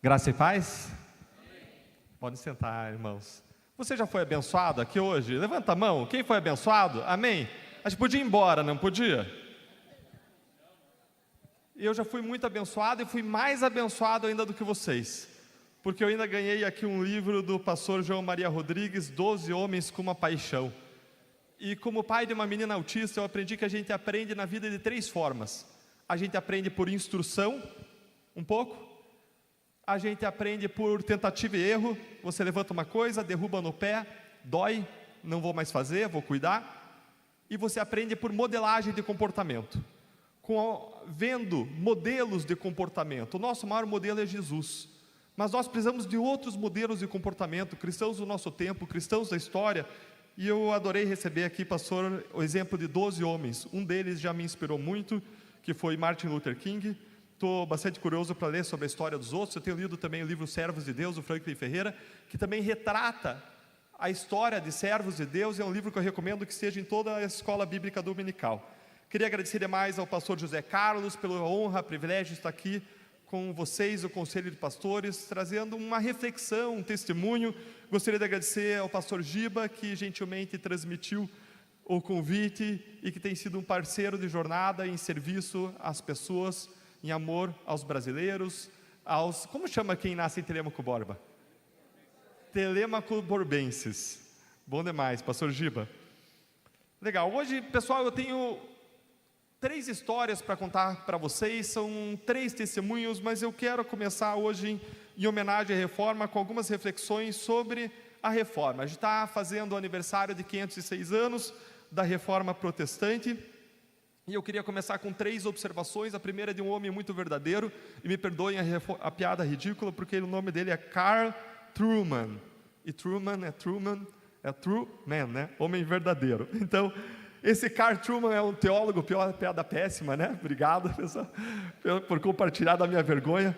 Graça e paz? Podem sentar, irmãos. Você já foi abençoado aqui hoje? Levanta a mão. Quem foi abençoado? Amém? A gente podia ir embora, não podia? Eu já fui muito abençoado e fui mais abençoado ainda do que vocês. Porque eu ainda ganhei aqui um livro do pastor João Maria Rodrigues, 12 Homens com uma Paixão. E como pai de uma menina autista, eu aprendi que a gente aprende na vida de 3 formas. A gente aprende por instrução, um pouco. A gente aprende por tentativa e erro. Você levanta uma coisa, derruba no pé, dói, não vou mais fazer, vou cuidar. E você aprende por modelagem de comportamento, vendo modelos de comportamento. O nosso maior modelo é Jesus, mas nós precisamos de outros modelos de comportamento, cristãos do nosso tempo, cristãos da história. E eu adorei receber aqui, pastor, o exemplo de 12 homens. Um deles já me inspirou muito, que foi Martin Luther King. Estou bastante curioso para ler sobre a história dos outros. Eu tenho lido também o livro Servos de Deus, do Franklin Ferreira, que também retrata a história de servos de Deus. É um livro que eu recomendo que esteja em toda a escola bíblica dominical. Queria agradecer demais ao pastor José Carlos pela honra, privilégio de estar aqui com vocês, o Conselho de Pastores, trazendo uma reflexão, um testemunho. Gostaria de agradecer ao pastor Giba, que gentilmente transmitiu o convite e que tem sido um parceiro de jornada em serviço às pessoas, em amor aos brasileiros, como chama quem nasce em Telêmaco Borba? Telêmaco Borbenses. Bom demais, pastor Giba. Legal, hoje, pessoal, eu tenho 3 histórias para contar para vocês, são 3 testemunhos, mas eu quero começar hoje em homenagem à Reforma, com algumas reflexões sobre a Reforma. A gente está fazendo o aniversário de 506 anos da Reforma Protestante, e eu queria começar com 3 observações. A primeira é de um homem muito verdadeiro, e me perdoem a piada ridícula, porque o nome dele é Carl Truman, e Truman, true man, né? Homem verdadeiro. Então, esse Carl Truman é um teólogo, piada péssima, né? Obrigado, pessoal, por compartilhar da minha vergonha.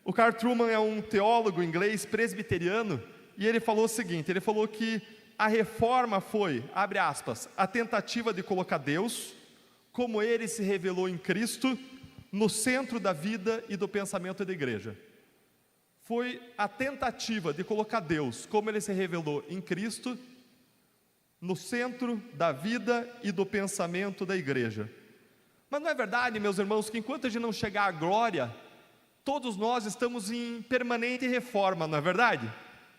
O Carl Truman é um teólogo inglês presbiteriano, e ele falou o seguinte, ele falou que a reforma foi, abre aspas, a tentativa de colocar Deus, como Ele se revelou em Cristo, no centro da vida e do pensamento da igreja. Foi a tentativa de colocar Deus, como Ele se revelou em Cristo, no centro da vida e do pensamento da igreja. Mas não é verdade, meus irmãos, que enquanto a gente não chegar à glória, todos nós estamos em permanente reforma, não é verdade?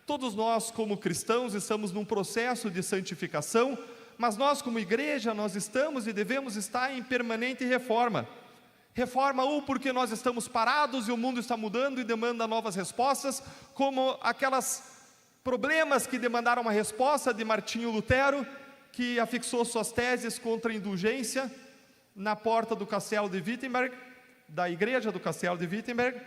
Todos nós, como cristãos, estamos num processo de santificação, mas nós, como igreja, nós estamos e devemos estar em permanente reforma. Reforma, porque nós estamos parados e o mundo está mudando e demanda novas respostas, como aquelas problemas que demandaram uma resposta de Martinho Lutero, que afixou suas teses contra a indulgência na porta do castelo de Wittenberg, da igreja do castelo de Wittenberg,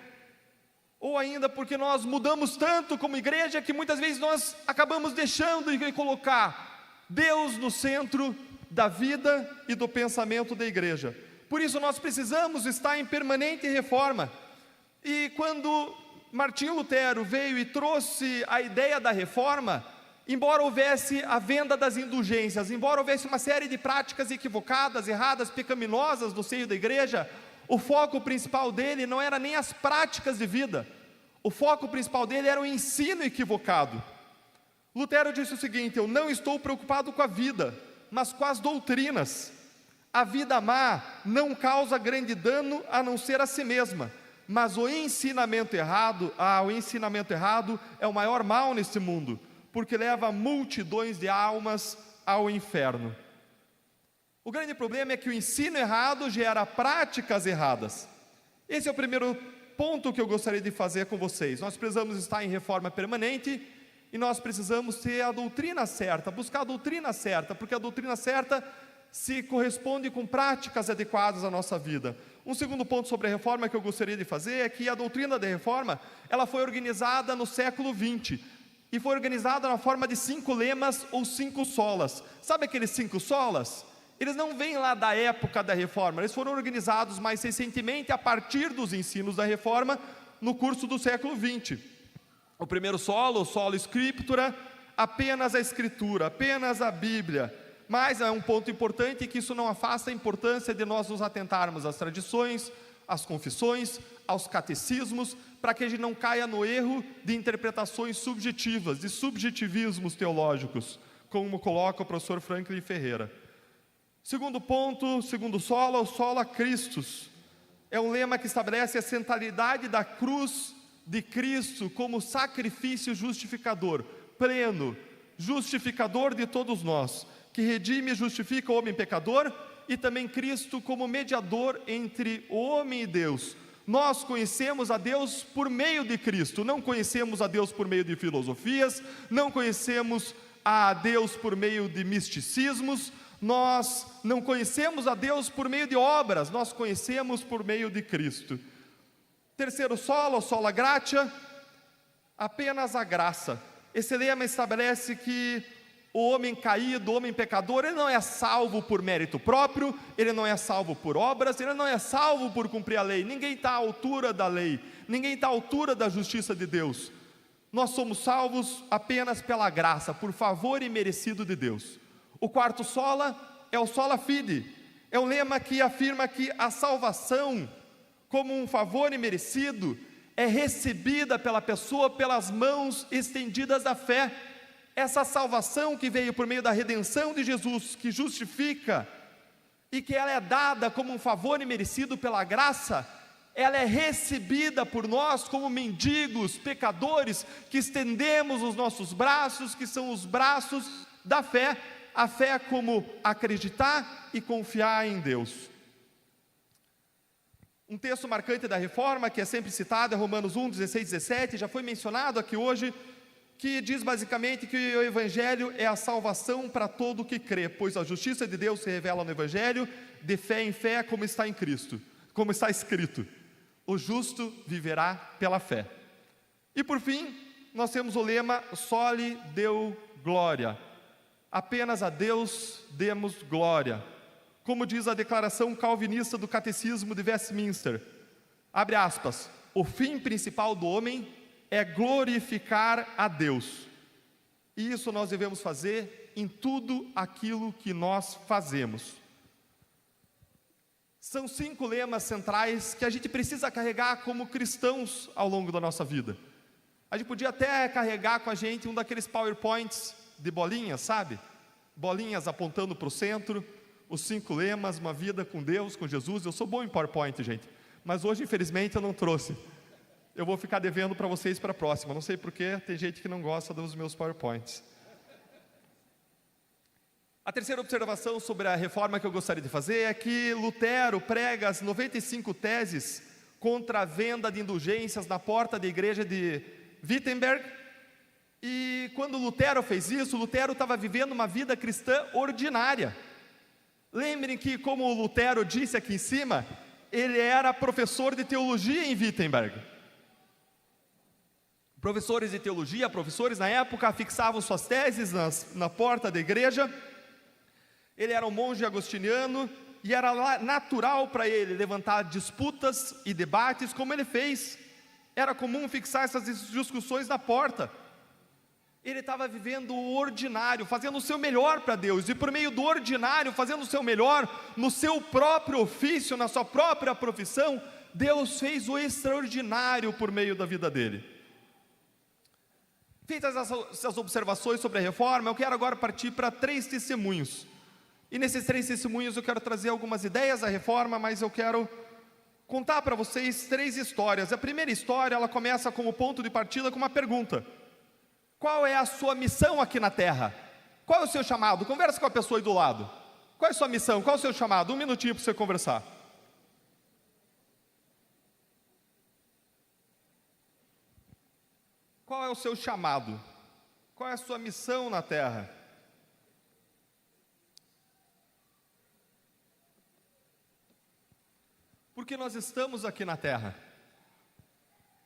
ou ainda porque nós mudamos tanto como igreja, que muitas vezes nós acabamos deixando de colocar Deus no centro da vida e do pensamento da igreja. Por isso nós precisamos estar em permanente reforma. E quando Martinho Lutero veio e trouxe a ideia da reforma, embora houvesse a venda das indulgências, embora houvesse uma série de práticas equivocadas, erradas, pecaminosas no seio da igreja, o foco principal dele não era nem as práticas de vida, o foco principal dele era o ensino equivocado. Lutero disse o seguinte: eu não estou preocupado com a vida, mas com as doutrinas. A vida má não causa grande dano a não ser a si mesma, mas o ensinamento errado é o maior mal neste mundo, porque leva multidões de almas ao inferno. O grande problema é que o ensino errado gera práticas erradas. Esse é o primeiro ponto que eu gostaria de fazer com vocês. Nós precisamos estar em reforma permanente, e nós precisamos ter a doutrina certa, buscar a doutrina certa, porque a doutrina certa se corresponde com práticas adequadas à nossa vida. Um segundo ponto sobre a reforma que eu gostaria de fazer é que a doutrina da reforma, ela foi organizada no século XX, e foi organizada na forma de 5 lemas ou 5 solas. Sabe aqueles 5 solas? Eles não vêm lá da época da reforma, eles foram organizados mais recentemente a partir dos ensinos da reforma no curso do século XX. O primeiro solo, o solo Scriptura, apenas a Escritura, apenas a Bíblia. Mas é um ponto importante que isso não afasta a importância de nós nos atentarmos às tradições, às confissões, aos catecismos, para que a gente não caia no erro de interpretações subjetivas, de subjetivismos teológicos, como coloca o professor Franklin Ferreira. Segundo ponto, segundo sola Christus. É um lema que estabelece a centralidade da cruz de Cristo como sacrifício justificador, pleno, justificador de todos nós, que redime e justifica o homem pecador, e também Cristo como mediador entre o homem e Deus. Nós conhecemos a Deus por meio de Cristo, não conhecemos a Deus por meio de filosofias, não conhecemos a Deus por meio de misticismos, nós não conhecemos a Deus por meio de obras, nós conhecemos por meio de Cristo. Terceiro sola gratia, apenas a graça. Esse lema estabelece que o homem caído, o homem pecador, ele não é salvo por mérito próprio, ele não é salvo por obras, ele não é salvo por cumprir a lei. Ninguém está à altura da lei, ninguém está à altura da justiça de Deus. Nós somos salvos apenas pela graça, por favor imerecido de Deus. O quarto sola é o sola fide, é um lema que afirma que a salvação, como um favor imerecido, é recebida pela pessoa pelas mãos estendidas da fé. Essa salvação que veio por meio da redenção de Jesus, que justifica, e que ela é dada como um favor imerecido pela graça, ela é recebida por nós como mendigos, pecadores, que estendemos os nossos braços, que são os braços da fé. A fé é como acreditar e confiar em Deus. Um texto marcante da Reforma, que é sempre citado, é Romanos 1, 16, 17, já foi mencionado aqui hoje, que diz basicamente que o Evangelho é a salvação para todo o que crê, pois a justiça de Deus se revela no Evangelho, de fé em fé, como está em Cristo, como está escrito, o justo viverá pela fé. E por fim, nós temos o lema Soli Deo Gloria, apenas a Deus demos glória, como diz a declaração calvinista do Catecismo de Westminster, abre aspas, o fim principal do homem é glorificar a Deus, e isso nós devemos fazer em tudo aquilo que nós fazemos. São 5 lemas centrais que a gente precisa carregar como cristãos ao longo da nossa vida. A gente podia até carregar com a gente um daqueles PowerPoints de bolinhas, sabe? Bolinhas apontando para o centro, os 5 lemas, uma vida com Deus, com Jesus. Eu sou bom em PowerPoint, gente, mas hoje infelizmente eu não trouxe. Eu vou ficar devendo para vocês para a próxima, não sei porquê, tem gente que não gosta dos meus PowerPoints. A terceira observação sobre a reforma que eu gostaria de fazer é que Lutero prega as 95 teses contra a venda de indulgências na porta da igreja de Wittenberg. E quando Lutero fez isso, Lutero estava vivendo uma vida cristã ordinária. Lembrem que, como o Lutero disse aqui em cima, ele era professor de teologia em Wittenberg. Professores de teologia, professores na época, fixavam suas teses na porta da igreja. Ele era um monge agostiniano e era natural para ele levantar disputas e debates como ele fez. Era comum fixar essas discussões na porta. Ele estava vivendo o ordinário, fazendo o seu melhor para Deus, e por meio do ordinário, fazendo o seu melhor, no seu próprio ofício, na sua própria profissão, Deus fez o extraordinário por meio da vida dele. Feitas essas observações sobre a reforma, eu quero agora partir para 3 testemunhos, e nesses 3 testemunhos eu quero trazer algumas ideias da reforma, mas eu quero contar para vocês 3 histórias. A primeira história, ela começa como ponto de partida com uma pergunta: qual é a sua missão aqui na terra? Qual é o seu chamado? Conversa com a pessoa aí do lado. Qual é a sua missão? Qual é o seu chamado? 1 minutinho para você conversar. Qual é o seu chamado? Qual é a sua missão na terra? Por que nós estamos aqui na terra?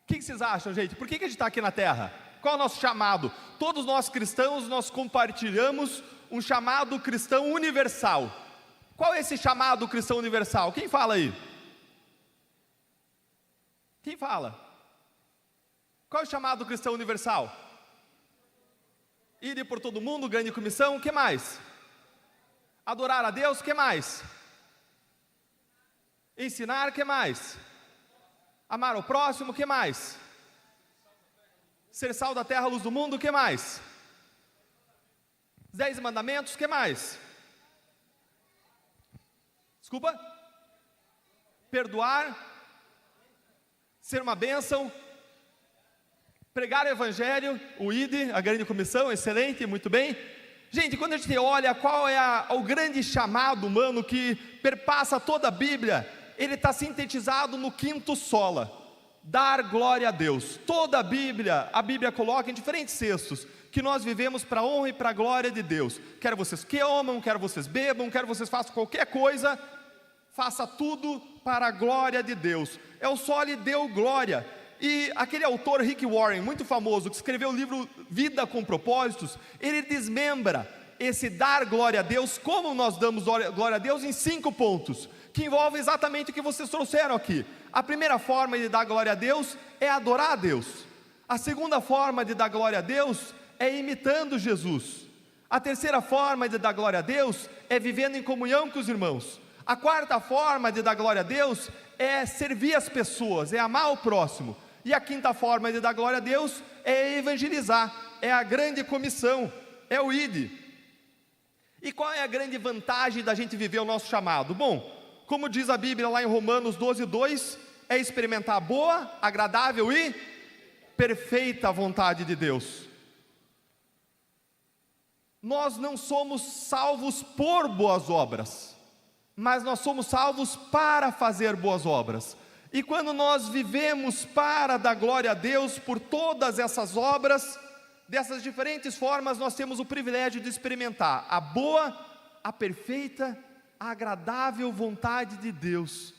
O que vocês acham, gente? Por que a gente está aqui na terra? Qual é o nosso chamado? Todos nós cristãos, nós compartilhamos um chamado cristão universal. Qual é esse chamado cristão universal? Quem fala aí? Quem fala? Qual é o chamado cristão universal? Ir por todo mundo, grande comissão, o que mais? Adorar a Deus, o que mais? Ensinar, o que mais? Amar o próximo, o que mais? Ser sal da terra, luz do mundo, o que mais? 10 mandamentos, o que mais? Desculpa? Perdoar, ser uma bênção, pregar o evangelho, o ID, a grande comissão, excelente, muito bem. Gente, quando a gente olha qual é o grande chamado humano que perpassa toda a Bíblia, ele está sintetizado no quinto sola: dar glória a Deus. Toda a Bíblia coloca em diferentes textos que nós vivemos para a honra e para a glória de Deus. Quer vocês que amam, quer vocês bebam, quer vocês façam qualquer coisa, faça tudo para a glória de Deus. É o só lhe deu glória. E aquele autor Rick Warren, muito famoso, que escreveu o livro Vida com Propósitos, ele desmembra esse dar glória a Deus, como nós damos glória a Deus, em 5 pontos, que envolvem exatamente o que vocês trouxeram aqui. A primeira forma de dar glória a Deus é adorar a Deus. A segunda forma de dar glória a Deus é imitando Jesus. A terceira forma de dar glória a Deus é vivendo em comunhão com os irmãos. A quarta forma de dar glória a Deus é servir as pessoas, é amar o próximo. E a quinta forma de dar glória a Deus é evangelizar, é a grande comissão, é o ID. E qual é a grande vantagem da gente viver o nosso chamado? Bom, como diz a Bíblia lá em Romanos 12:2, é experimentar a boa, agradável e perfeita vontade de Deus. Nós não somos salvos por boas obras, mas nós somos salvos para fazer boas obras. E quando nós vivemos para dar glória a Deus por todas essas obras, dessas diferentes formas, nós temos o privilégio de experimentar a boa, a perfeita, a agradável vontade de Deus.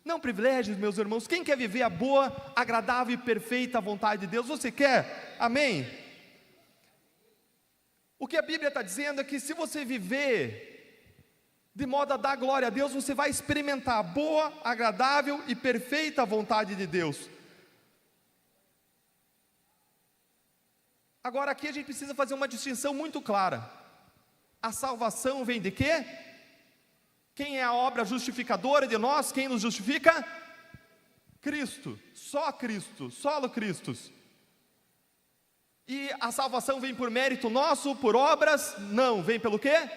Não privilégios, meus irmãos. Quem quer viver a boa, agradável e perfeita vontade de Deus? Você quer? Amém? O que a Bíblia está dizendo é que se você viver de modo a dar glória a Deus, você vai experimentar a boa, agradável e perfeita vontade de Deus. Agora aqui a gente precisa fazer uma distinção muito clara. A salvação vem de quê? Quem é a obra justificadora de nós? Quem nos justifica? Cristo, solo Cristo. E a salvação vem por mérito nosso, por obras? Não, vem pelo quê?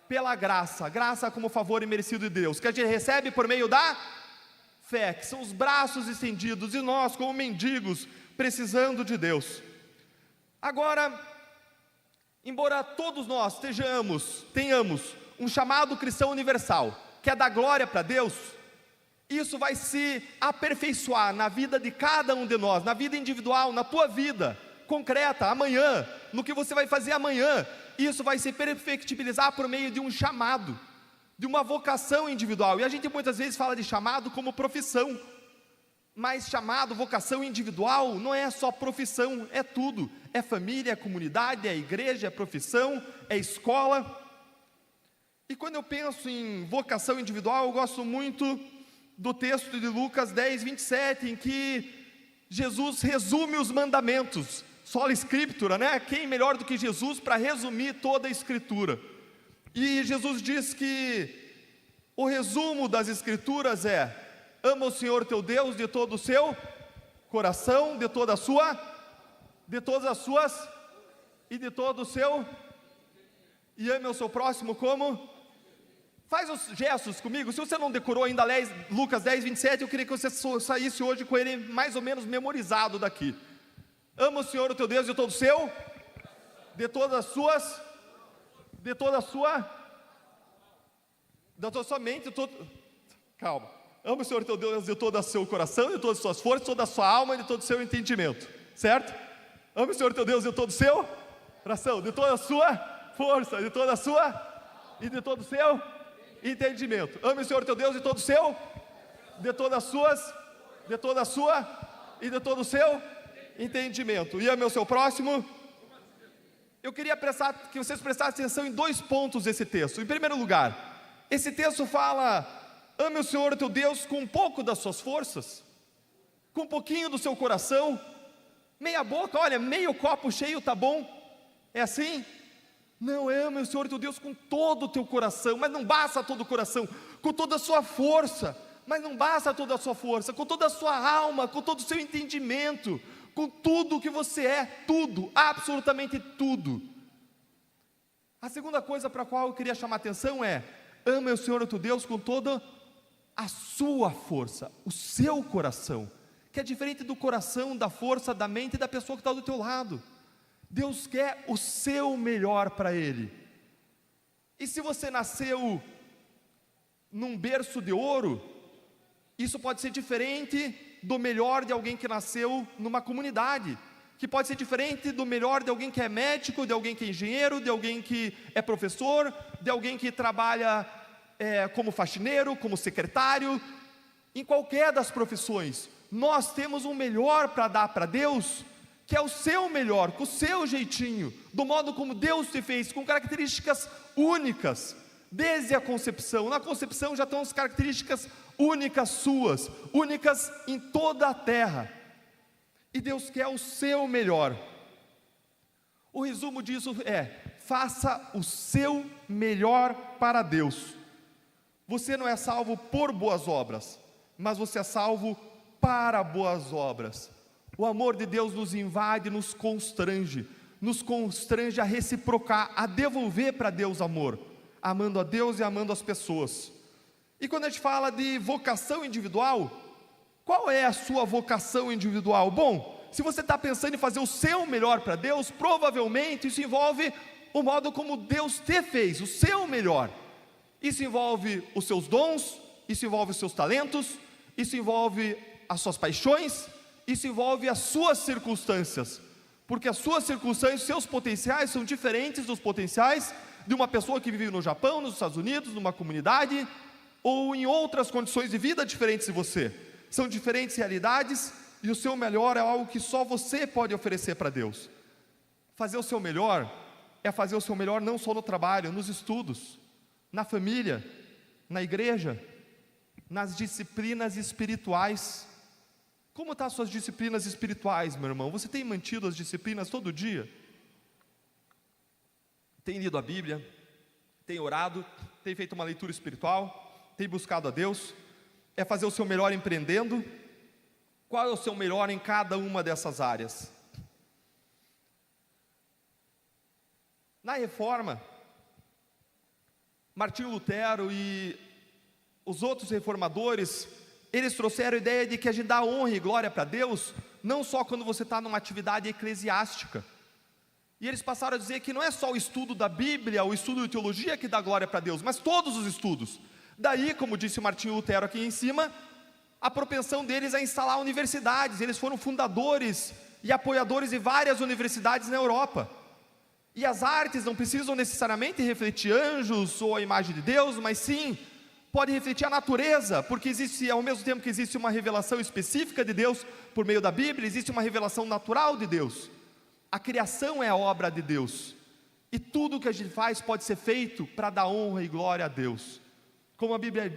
Pela graça, graça como favor imerecido de Deus, que a gente recebe por meio da fé, que são os braços estendidos, e nós como mendigos, precisando de Deus. Agora, embora todos nós tenhamos um chamado cristão universal, que é dar glória para Deus, isso vai se aperfeiçoar na vida de cada um de nós, na vida individual, na tua vida concreta, amanhã, no que você vai fazer amanhã. Isso vai se perfectibilizar por meio de um chamado, de uma vocação individual. E a gente muitas vezes fala de chamado como profissão, mas chamado, vocação individual, não é só profissão, é tudo. É família, é comunidade, é igreja, é profissão, é escola. E quando eu penso em vocação individual, eu gosto muito do texto de Lucas 10:27, em que Jesus resume os mandamentos. Sola Escritura, né? Quem melhor do que Jesus para resumir toda a Escritura? E Jesus diz que o resumo das Escrituras é: ama o Senhor teu Deus de todo o seu coração, de todas as suas, e de todo o seu, e ame o seu próximo como? Faz os gestos comigo. Se você não decorou ainda Lucas 10:27, eu queria que você saísse hoje com ele mais ou menos memorizado daqui. Ama o Senhor o teu Deus de todo o seu, de todas as suas, de toda a sua mente, calma. Ama o Senhor teu Deus de todo o seu coração, de todas as suas forças, de toda a sua alma e de todo o seu entendimento, certo? Ama o Senhor teu Deus de todo o seu coração, de toda a sua força, de toda a sua e de todo o seu entendimento. Ame o Senhor teu Deus de todo o seu, de todas as suas, de toda a sua e de todo o seu entendimento. E ame o seu próximo. Eu queria que vocês prestassem atenção em 2 pontos desse texto. Em primeiro lugar, esse texto fala: ame o Senhor teu Deus com um pouco das suas forças, com um pouquinho do seu coração, meia boca, olha, meio copo cheio tá bom. É assim? Não, ame o Senhor teu Deus com todo o teu coração, mas não basta todo o coração, com toda a sua força. mas não basta toda a sua força, com toda a sua alma, com todo o seu entendimento, com tudo o que você é, tudo, absolutamente tudo. A segunda coisa para a qual eu queria chamar a atenção é: ama o Senhor teu Deus com toda a sua força, o seu coração, que é diferente do coração, da força, da mente da pessoa que está do teu lado. Deus quer o seu melhor para Ele. E se você nasceu num berço de ouro, isso pode ser diferente do melhor de alguém que nasceu numa comunidade, que pode ser diferente do melhor de alguém que é médico, de alguém que é engenheiro, de alguém que é professor, de alguém que trabalha como faxineiro, como secretário. Em qualquer das profissões, nós temos um melhor para dar para Deus, que é o seu melhor, com o seu jeitinho, do modo como Deus te fez, com características únicas, desde a concepção. Na concepção já estão as características únicas suas, únicas em toda a terra, e Deus quer o seu melhor. O resumo disso é: faça o seu melhor para Deus. Você não é salvo por boas obras, mas você é salvo para boas obras. O amor de Deus nos invade, nos constrange a reciprocar, a devolver para Deus amor, amando a Deus e amando as pessoas. E quando a gente fala de vocação individual, qual é a sua vocação individual? Bom, se você está pensando em fazer o seu melhor para Deus, provavelmente isso envolve o modo como Deus te fez, o seu melhor. Isso envolve os seus dons, isso envolve os seus talentos, isso envolve as suas paixões, isso envolve as suas circunstâncias, porque as suas circunstâncias, seus potenciais são diferentes dos potenciais de uma pessoa que vive no Japão, nos Estados Unidos, numa comunidade, ou em outras condições de vida diferentes de você. São diferentes realidades, e o seu melhor é algo que só você pode oferecer para Deus. Fazer o seu melhor é fazer o seu melhor não só no trabalho, nos estudos, na família, na igreja, nas disciplinas espirituais. Como estão as suas disciplinas espirituais, meu irmão? Você tem mantido as disciplinas todo dia? Tem lido a Bíblia? Tem orado? Tem feito uma leitura espiritual? Tem buscado a Deus? É fazer o seu melhor empreendendo? Qual é o seu melhor em cada uma dessas áreas? Na Reforma, Martinho Lutero e os outros reformadores, eles trouxeram a ideia de que a gente dá honra e glória para Deus, não só quando você está numa atividade eclesiástica. E eles passaram a dizer que não é só o estudo da Bíblia, o estudo de teologia que dá glória para Deus, mas todos os estudos. Daí, como disse Martinho Lutero aqui em cima, a propensão deles a instalar universidades. Eles foram fundadores e apoiadores de várias universidades na Europa. E as artes não precisam necessariamente refletir anjos ou a imagem de Deus, mas sim, pode refletir a natureza, porque existe, ao mesmo tempo que existe uma revelação específica de Deus por meio da Bíblia, existe uma revelação natural de Deus. A criação é a obra de Deus, e tudo que a gente faz pode ser feito para dar honra e glória a Deus. Como a Bíblia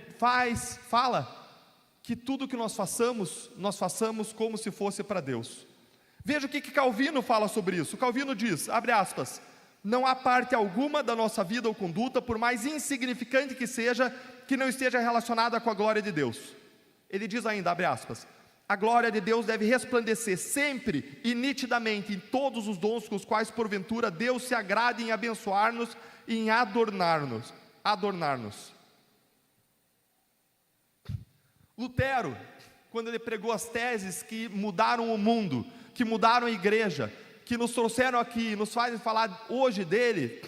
fala que tudo que nós façamos como se fosse para Deus. Veja o que Calvino fala sobre isso. Calvino diz, abre aspas: não há parte alguma da nossa vida ou conduta, por mais insignificante que seja, que não esteja relacionada com a glória de Deus. Ele diz ainda, abre aspas: a glória de Deus deve resplandecer sempre e nitidamente em todos os dons com os quais porventura Deus se agrada em abençoar-nos e em adornar-nos. Lutero, quando ele pregou as teses que mudaram o mundo, que mudaram a igreja, que nos trouxeram aqui, nos fazem falar hoje dele,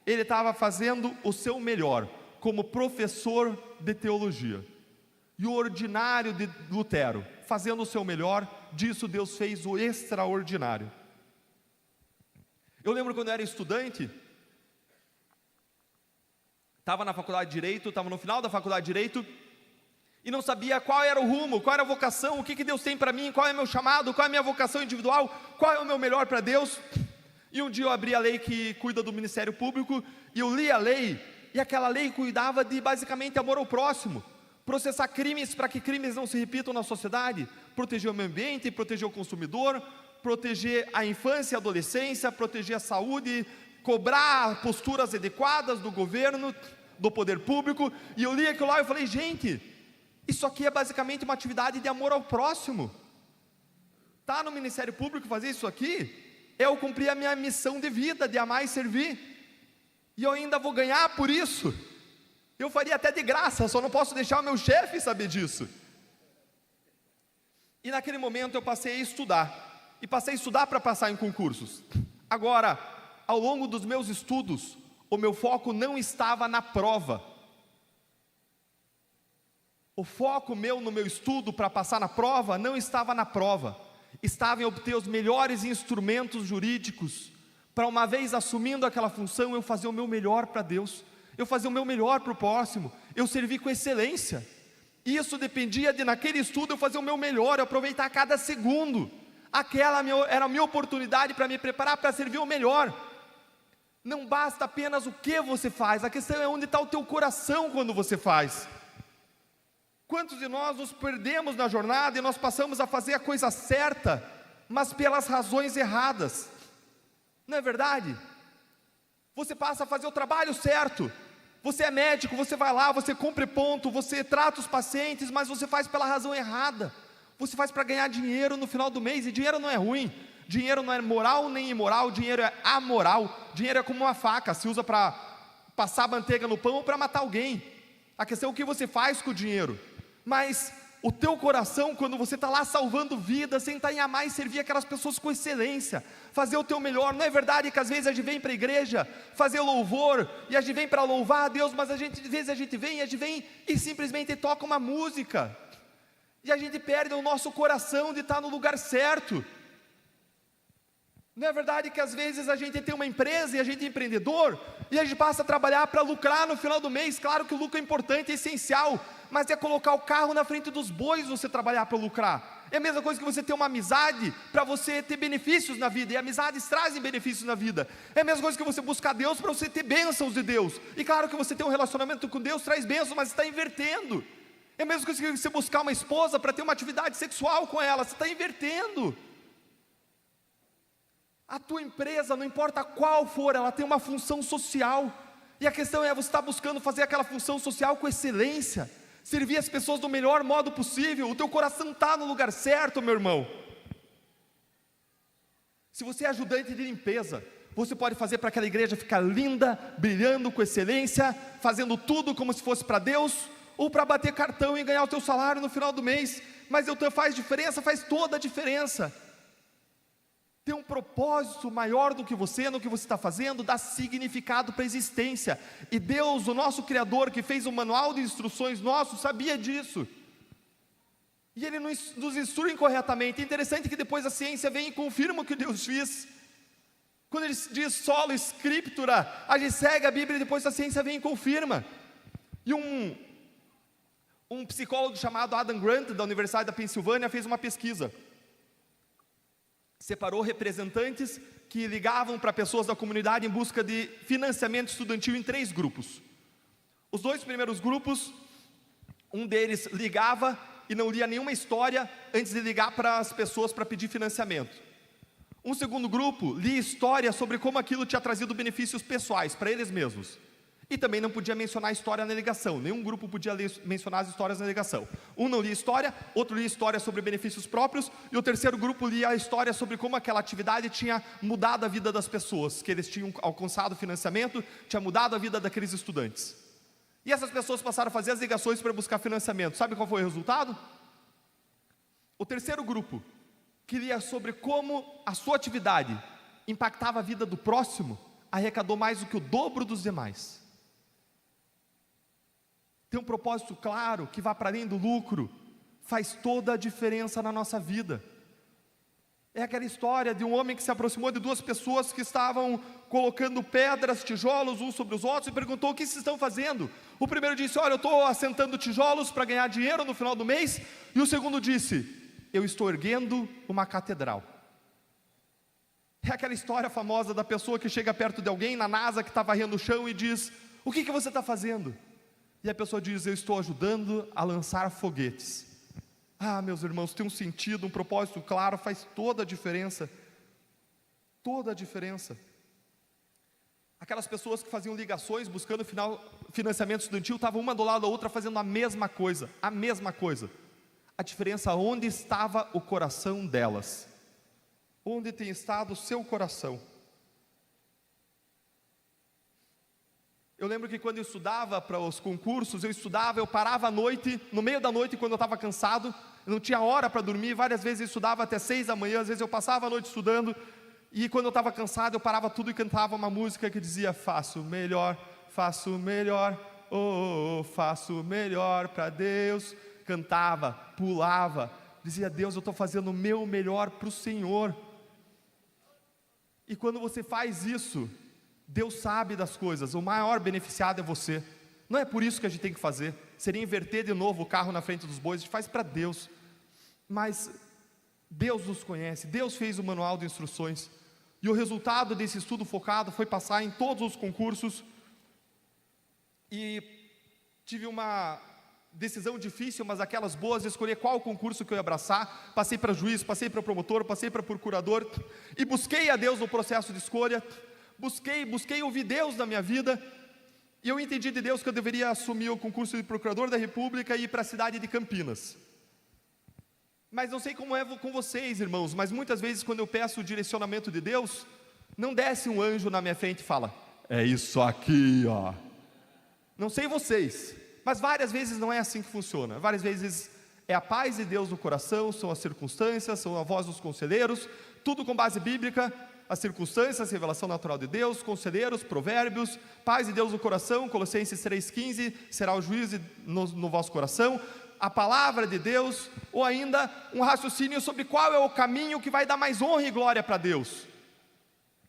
ele estava fazendo o seu melhor como professor de teologia. E o ordinário de Lutero, fazendo o seu melhor, disso Deus fez o extraordinário. Eu lembro quando eu era estudante, estava na faculdade de Direito, estava no final da faculdade de Direito, e não sabia qual era o rumo, qual era a vocação, o que Deus tem para mim, qual é o meu chamado, qual é a minha vocação individual, qual é o meu melhor para Deus. E um dia eu abri a lei que cuida do Ministério Público, e eu li a lei, e aquela lei cuidava de basicamente amor ao próximo, processar crimes para que crimes não se repitam na sociedade, proteger o meio ambiente, proteger o consumidor, proteger a infância e a adolescência, proteger a saúde, cobrar posturas adequadas do governo, do poder público. E eu li aquilo lá e eu falei, gente, Isso aqui é basicamente uma atividade de amor ao próximo. Tá no Ministério Público fazer isso aqui, eu cumprir a minha missão de vida, de amar e servir, e eu ainda vou ganhar por isso. Eu faria até de graça, só não posso deixar o meu chefe saber disso. E naquele momento eu passei a estudar, e passei a estudar para passar em concursos. Agora, ao longo dos meus estudos, o meu foco não estava na prova. O foco meu no meu estudo para passar na prova não estava na prova, estava em obter os melhores instrumentos jurídicos, para uma vez assumindo aquela função, eu fazer o meu melhor para Deus, eu fazer o meu melhor para o próximo, eu servir com excelência. Isso dependia de, naquele estudo, eu fazer o meu melhor, eu aproveitar cada segundo. Aquela era a minha oportunidade para me preparar para servir o melhor. Não basta apenas o que você faz, a questão é onde está o teu coração quando você faz. Quantos de nós nos perdemos na jornada e nós passamos a fazer a coisa certa, mas pelas razões erradas? Não é verdade? Você passa a fazer o trabalho certo, você é médico, você vai lá, você cumpre ponto, você trata os pacientes, mas você faz pela razão errada. Você faz para ganhar dinheiro no final do mês, e dinheiro não é ruim, dinheiro não é moral nem imoral, dinheiro é amoral. Dinheiro é como uma faca, se usa para passar manteiga no pão ou para matar alguém. A questão é o que você faz com o dinheiro. Mas o teu coração, quando você está lá salvando vidas, tentar em amar e servir aquelas pessoas com excelência, fazer o teu melhor. Não é verdade que às vezes a gente vem para a igreja fazer louvor, e a gente vem para louvar a Deus, mas às vezes a gente vem e simplesmente toca uma música, e a gente perde o nosso coração de estar no lugar certo. Não é verdade que às vezes a gente tem uma empresa e a gente é empreendedor, e a gente passa a trabalhar para lucrar no final do mês. Claro que o lucro é importante, é essencial, mas é colocar o carro na frente dos bois você trabalhar para lucrar. É a mesma coisa que você ter uma amizade para você ter benefícios na vida, e amizades trazem benefícios na vida. É a mesma coisa que você buscar Deus para você ter bênçãos de Deus, e claro que você ter um relacionamento com Deus traz bênçãos, mas está invertendo. É a mesma coisa que você buscar uma esposa para ter uma atividade sexual com ela, você está invertendo. A tua empresa, não importa qual for, ela tem uma função social, e a questão é, você está buscando fazer aquela função social com excelência, servir as pessoas do melhor modo possível. O teu coração está no lugar certo, meu irmão. Se você é ajudante de limpeza, você pode fazer para aquela igreja ficar linda, brilhando com excelência, fazendo tudo como se fosse para Deus, ou para bater cartão e ganhar o teu salário no final do mês. Mas faz diferença, faz toda a diferença. Ter um propósito maior do que você, no que você está fazendo, dá significado para a existência. E Deus, o nosso Criador, que fez o manual de instruções nosso, sabia disso. E Ele nos instrui corretamente. É interessante que depois a ciência vem e confirma o que Deus fez. Quando Ele diz solo escritura, a gente segue a Bíblia e depois a ciência vem e confirma. E um psicólogo chamado Adam Grant, da Universidade da Pensilvânia, fez uma pesquisa. Separou representantes que ligavam para pessoas da comunidade em busca de financiamento estudantil em 3 grupos. Os 2 primeiros grupos, um deles ligava e não lia nenhuma história antes de ligar para as pessoas para pedir financiamento. Um segundo grupo lia história sobre como aquilo tinha trazido benefícios pessoais para eles mesmos. E também não podia mencionar a história na ligação. Nenhum grupo podia mencionar as histórias na ligação. Um não lia história, outro lia história sobre benefícios próprios, e o terceiro grupo lia a história sobre como aquela atividade tinha mudado a vida das pessoas, que eles tinham alcançado financiamento, tinha mudado a vida daqueles estudantes. E essas pessoas passaram a fazer as ligações para buscar financiamento. Sabe qual foi o resultado? O terceiro grupo, que lia sobre como a sua atividade impactava a vida do próximo, arrecadou mais do que o dobro dos demais. Ter um propósito claro, que vá para além do lucro, faz toda a diferença na nossa vida. É aquela história de um homem que se aproximou de 2 pessoas que estavam colocando pedras, tijolos uns sobre os outros, e perguntou: o que vocês estão fazendo? O primeiro disse: olha, eu estou assentando tijolos para ganhar dinheiro no final do mês. E o segundo disse: eu estou erguendo uma catedral. É aquela história famosa da pessoa que chega perto de alguém na NASA que está varrendo o chão e diz: o que você está fazendo? E a pessoa diz: eu estou ajudando a lançar foguetes. Ah, meus irmãos, tem um sentido, um propósito claro, faz toda a diferença. Toda a diferença. Aquelas pessoas que faziam ligações buscando financiamento estudantil, estavam uma do lado da outra fazendo a mesma coisa, a mesma coisa. A diferença, onde estava o coração delas? Onde tem estado o seu coração? Eu lembro que quando eu estudava para os concursos, eu parava à noite, no meio da noite, quando eu estava cansado, eu não tinha hora para dormir, várias vezes eu estudava até 6 da manhã, às vezes eu passava a noite estudando, e quando eu estava cansado, eu parava tudo e cantava uma música que dizia: faço melhor, oh, faço melhor para Deus. Cantava, pulava, dizia: Deus, eu estou fazendo o meu melhor para o Senhor. E quando você faz isso, Deus sabe das coisas, o maior beneficiado é você. Não é por isso que a gente tem que fazer, seria inverter de novo o carro na frente dos bois. A gente faz para Deus, mas Deus nos conhece, Deus fez o manual de instruções, e o resultado desse estudo focado foi passar em todos os concursos. E tive uma decisão difícil, mas aquelas boas, de escolher qual concurso que eu ia abraçar. Passei para juiz, passei para promotor, passei para procurador, e busquei a Deus no processo de escolha. Busquei ouvir Deus na minha vida, e eu entendi de Deus que eu deveria assumir o concurso de procurador da República e ir para a cidade de Campinas. Mas não sei como é com vocês, irmãos, mas muitas vezes quando eu peço o direcionamento de Deus, não desce um anjo na minha frente e fala: é isso aqui, ó. Não sei vocês, mas várias vezes não é assim que funciona. Várias vezes é a paz de Deus no coração, são as circunstâncias, são a voz dos conselheiros, tudo com base bíblica. As circunstâncias, revelação natural de Deus, conselheiros, provérbios, paz de Deus no coração, Colossenses 3,15, será o juízo no vosso coração, a palavra de Deus, ou ainda um raciocínio sobre qual é o caminho que vai dar mais honra e glória para Deus.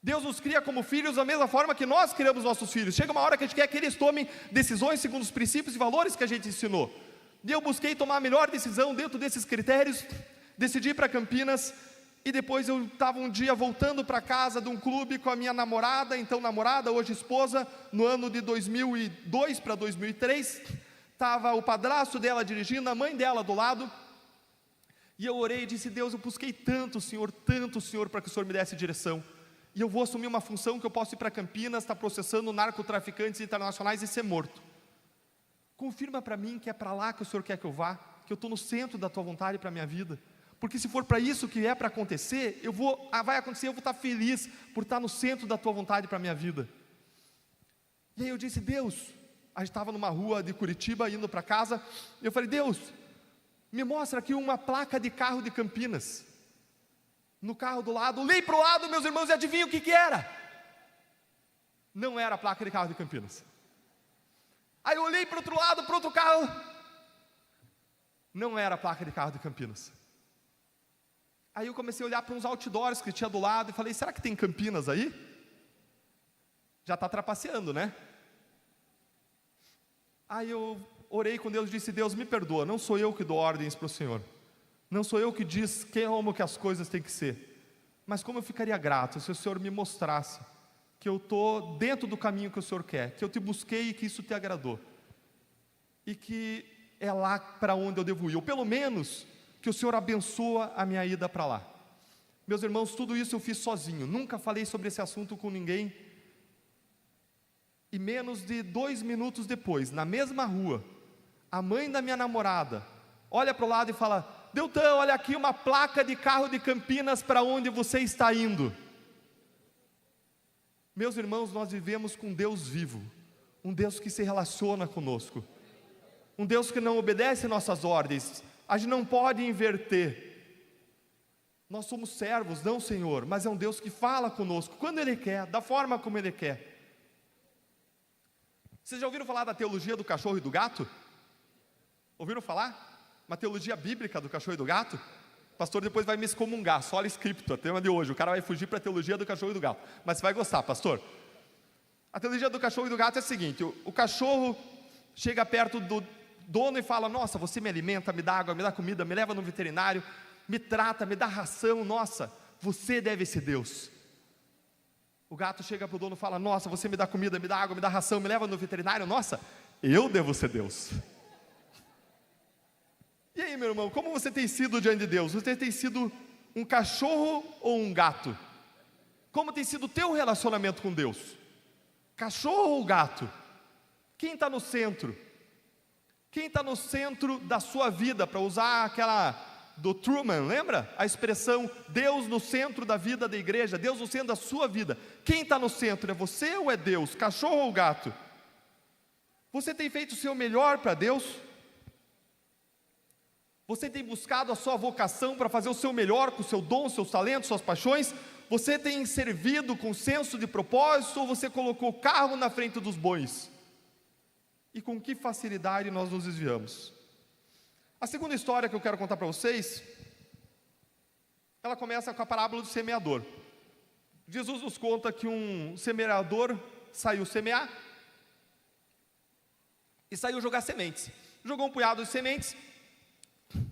Deus nos cria como filhos da mesma forma que nós criamos nossos filhos. Chega uma hora que a gente quer que eles tomem decisões segundo os princípios e valores que a gente ensinou. E eu busquei tomar a melhor decisão dentro desses critérios, decidi ir para Campinas. E depois eu estava um dia voltando para casa de um clube com a minha namorada, então namorada, hoje esposa, no ano de 2002 para 2003, estava o padrasto dela dirigindo, a mãe dela do lado, e eu orei e disse: Deus, eu busquei tanto, Senhor, para que o Senhor me desse direção, e eu vou assumir uma função que eu posso ir para Campinas, estar processando narcotraficantes internacionais e ser morto. Confirma para mim que é para lá que o Senhor quer que eu vá, que eu estou no centro da Tua vontade para a minha vida. Porque se for para isso que é para acontecer, vai acontecer, eu vou estar feliz por estar no centro da Tua vontade para a minha vida. E aí eu disse: Deus, a gente estava numa rua de Curitiba, indo para casa, e eu falei: Deus, me mostra aqui uma placa de carro de Campinas. No carro do lado, olhei para o lado, meus irmãos, e adivinha o que era? Não era a placa de carro de Campinas. Aí eu olhei para o outro lado, para outro carro, não era a placa de carro de Campinas. Aí eu comecei a olhar para uns outdoors que tinha do lado e falei: será que tem Campinas aí? Já está trapaceando, né? Aí eu orei com Deus e disse: Deus, me perdoa, não sou eu que dou ordens para o Senhor, não sou eu que diz como que as coisas têm que ser, mas como eu ficaria grato se o Senhor me mostrasse que eu estou dentro do caminho que o Senhor quer, que eu te busquei e que isso te agradou, e que é lá para onde eu devo ir, ou pelo menos que o Senhor abençoa a minha ida para lá. Meus irmãos, tudo isso eu fiz sozinho, nunca falei sobre esse assunto com ninguém. E menos de 2 minutos depois, na mesma rua, a mãe da minha namorada olha para o lado e fala: Deltan, olha aqui uma placa de carro de Campinas, para onde você está indo? Meus irmãos, nós vivemos com um Deus vivo, um Deus que se relaciona conosco, um Deus que não obedece nossas ordens. A gente não pode inverter. Nós somos servos, não Senhor, mas é um Deus que fala conosco, quando Ele quer, da forma como Ele quer. Vocês já ouviram falar da teologia do cachorro e do gato? Ouviram falar? Uma teologia bíblica do cachorro e do gato? O pastor depois vai me excomungar, sola escrito, a tema de hoje. O cara vai fugir para a teologia do cachorro e do gato. Mas você vai gostar, pastor. A teologia do cachorro e do gato é a seguinte: o cachorro chega perto do dono e fala: nossa, você me alimenta, me dá água, me dá comida, me leva no veterinário, me trata, me dá ração, nossa, você deve ser Deus. O gato chega para o dono e fala: nossa, você me dá comida, me dá água, me dá ração, me leva no veterinário, nossa, eu devo ser Deus. E aí, meu irmão, como você tem sido diante de Deus? Você tem sido um cachorro ou um gato? Como tem sido o teu relacionamento com Deus? cachorro ou gato? Quem está no centro? Quem está no centro da sua vida? Para usar aquela do Truman, lembra? A expressão Deus no centro da vida da igreja, Deus no centro da sua vida. Quem está no centro? É você ou é Deus? Cachorro ou gato? Você tem feito o seu melhor para Deus? Você tem buscado a sua vocação para fazer o seu melhor com o seu dom, seus talentos, suas paixões? Você tem servido com senso de propósito ou você colocou o carro na frente dos bois? E com que facilidade nós nos desviamos? A segunda história que eu quero contar para vocês, ela começa com a parábola do semeador. Jesus nos conta que um semeador saiu semear e saiu jogar sementes. Jogou um punhado de sementes,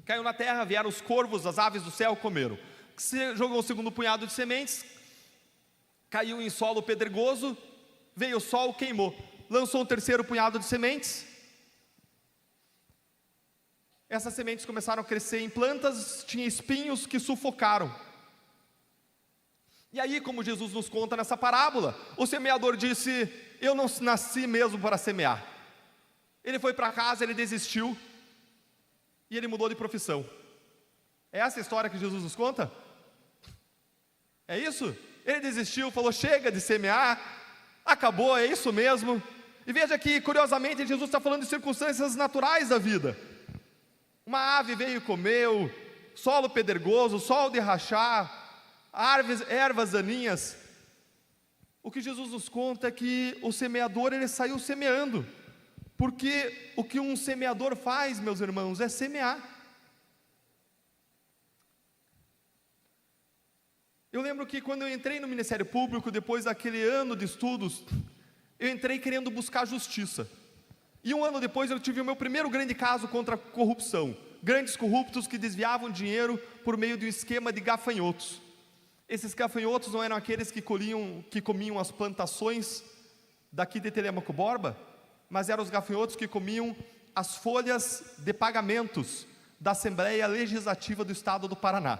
caiu na terra, vieram os corvos, as aves do céu, comeram. Jogou o segundo punhado de sementes, caiu em solo pedregoso, veio o sol, queimou. Lançou um terceiro punhado de sementes. Essas sementes começaram a crescer em plantas, tinha espinhos que sufocaram. E aí, como Jesus nos conta nessa parábola, o semeador disse: eu não nasci mesmo para semear. Ele foi para casa, ele desistiu, e ele mudou de profissão. É essa a história que Jesus nos conta? É isso? Ele desistiu, falou: chega de semear, acabou, é isso mesmo. E veja que, curiosamente, Jesus está falando de circunstâncias naturais da vida. Uma ave veio e comeu, solo pedregoso, sol de rachar, ervas daninhas. O que Jesus nos conta é que o semeador, ele saiu semeando. Porque o que um semeador faz, meus irmãos, é semear. Eu lembro que quando eu entrei no Ministério Público, depois daquele ano de estudos, eu entrei querendo buscar justiça. E um ano depois eu tive o meu primeiro grande caso contra a corrupção. Grandes corruptos que desviavam dinheiro por meio de um esquema de gafanhotos. Esses gafanhotos não eram aqueles que comiam as plantações daqui de Telêmaco Borba, mas eram os gafanhotos que comiam as folhas de pagamentos da Assembleia Legislativa do Estado do Paraná.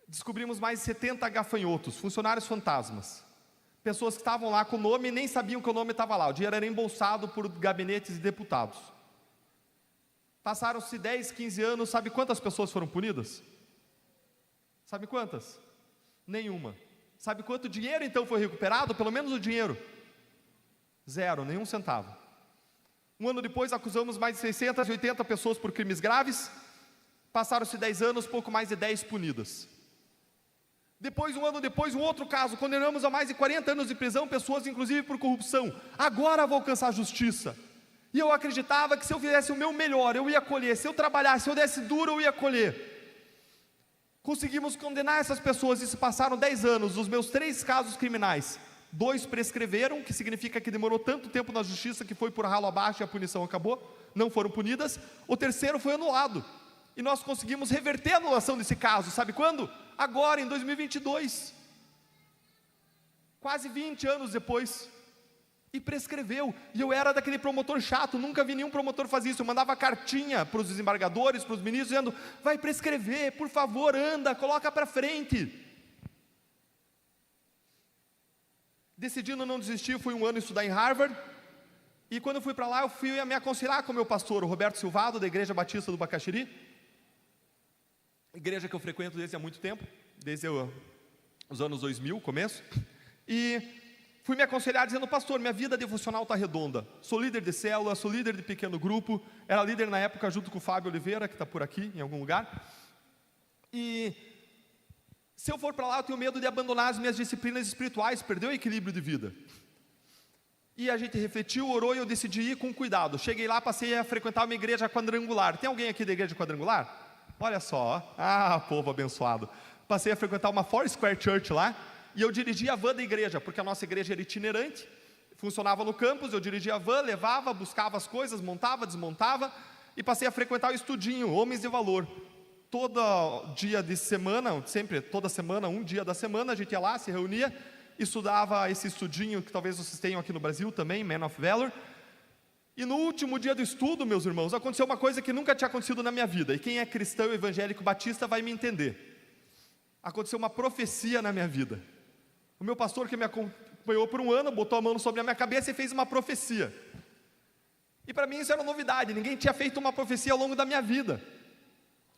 Descobrimos mais de 70 gafanhotos, funcionários fantasmas. Pessoas que estavam lá com o nome e nem sabiam que o nome estava lá. O dinheiro era embolsado por gabinetes de deputados. Passaram-se 10, 15 anos, sabe quantas pessoas foram punidas? Sabe quantas? Nenhuma. Sabe quanto dinheiro então foi recuperado? Pelo menos o dinheiro. 0, nenhum centavo. Um ano depois acusamos mais de 680 pessoas por crimes graves. Passaram-se 10 anos, pouco mais de 10 punidas. Depois, um ano depois, um outro caso, condenamos a mais de 40 anos de prisão, pessoas inclusive por corrupção. Agora vou alcançar a justiça. E eu acreditava que se eu fizesse o meu melhor, eu ia colher. Se eu trabalhasse, se eu desse duro, eu ia colher. Conseguimos condenar essas pessoas e se passaram 10 anos. Dos meus 3 casos criminais, 2 prescreveram, que significa que demorou tanto tempo na justiça que foi por ralo abaixo e a punição acabou. Não foram punidas. O terceiro foi anulado. E nós conseguimos reverter a anulação desse caso. Sabe quando? Agora, em 2022, quase 20 anos depois, e prescreveu. E eu era daquele promotor chato, nunca vi nenhum promotor fazer isso. Eu mandava cartinha para os desembargadores, para os ministros, dizendo: vai prescrever, por favor, anda, coloca para frente. Decidindo não desistir, fui um ano estudar em Harvard, e quando eu fui para lá, eu fui me aconselhar com o meu pastor, o Roberto Silvado, da Igreja Batista do Bacaxiri, igreja que eu frequento desde há muito tempo, desde os anos 2000, começo, e fui me aconselhar dizendo: pastor, minha vida devocional está redonda, sou líder de célula, sou líder de pequeno grupo, era líder na época junto com o Fábio Oliveira, que está por aqui, em algum lugar, e se eu for para lá, eu tenho medo de abandonar as minhas disciplinas espirituais, perder o equilíbrio de vida. E a gente refletiu, orou, e eu decidi ir com cuidado. Cheguei lá, passei a frequentar uma igreja quadrangular. Tem alguém aqui da igreja quadrangular? Olha só, povo abençoado. Passei a frequentar uma Foursquare Church lá, e eu dirigia a van da igreja, porque a nossa igreja era itinerante, funcionava no campus, eu dirigia a van, levava, buscava as coisas, montava, desmontava, e passei a frequentar o estudinho, Homens de Valor. Todo dia de semana, sempre, toda semana, um dia da semana, a gente ia lá, se reunia, estudava esse estudinho que talvez vocês tenham aqui no Brasil também, Man of Valor. E no último dia do estudo, meus irmãos, aconteceu uma coisa que nunca tinha acontecido na minha vida, e quem é cristão evangélico batista vai me entender. Aconteceu uma profecia na minha vida. O meu pastor que me acompanhou por um ano, botou a mão sobre a minha cabeça e fez uma profecia. E para mim isso era novidade, ninguém tinha feito uma profecia ao longo da minha vida.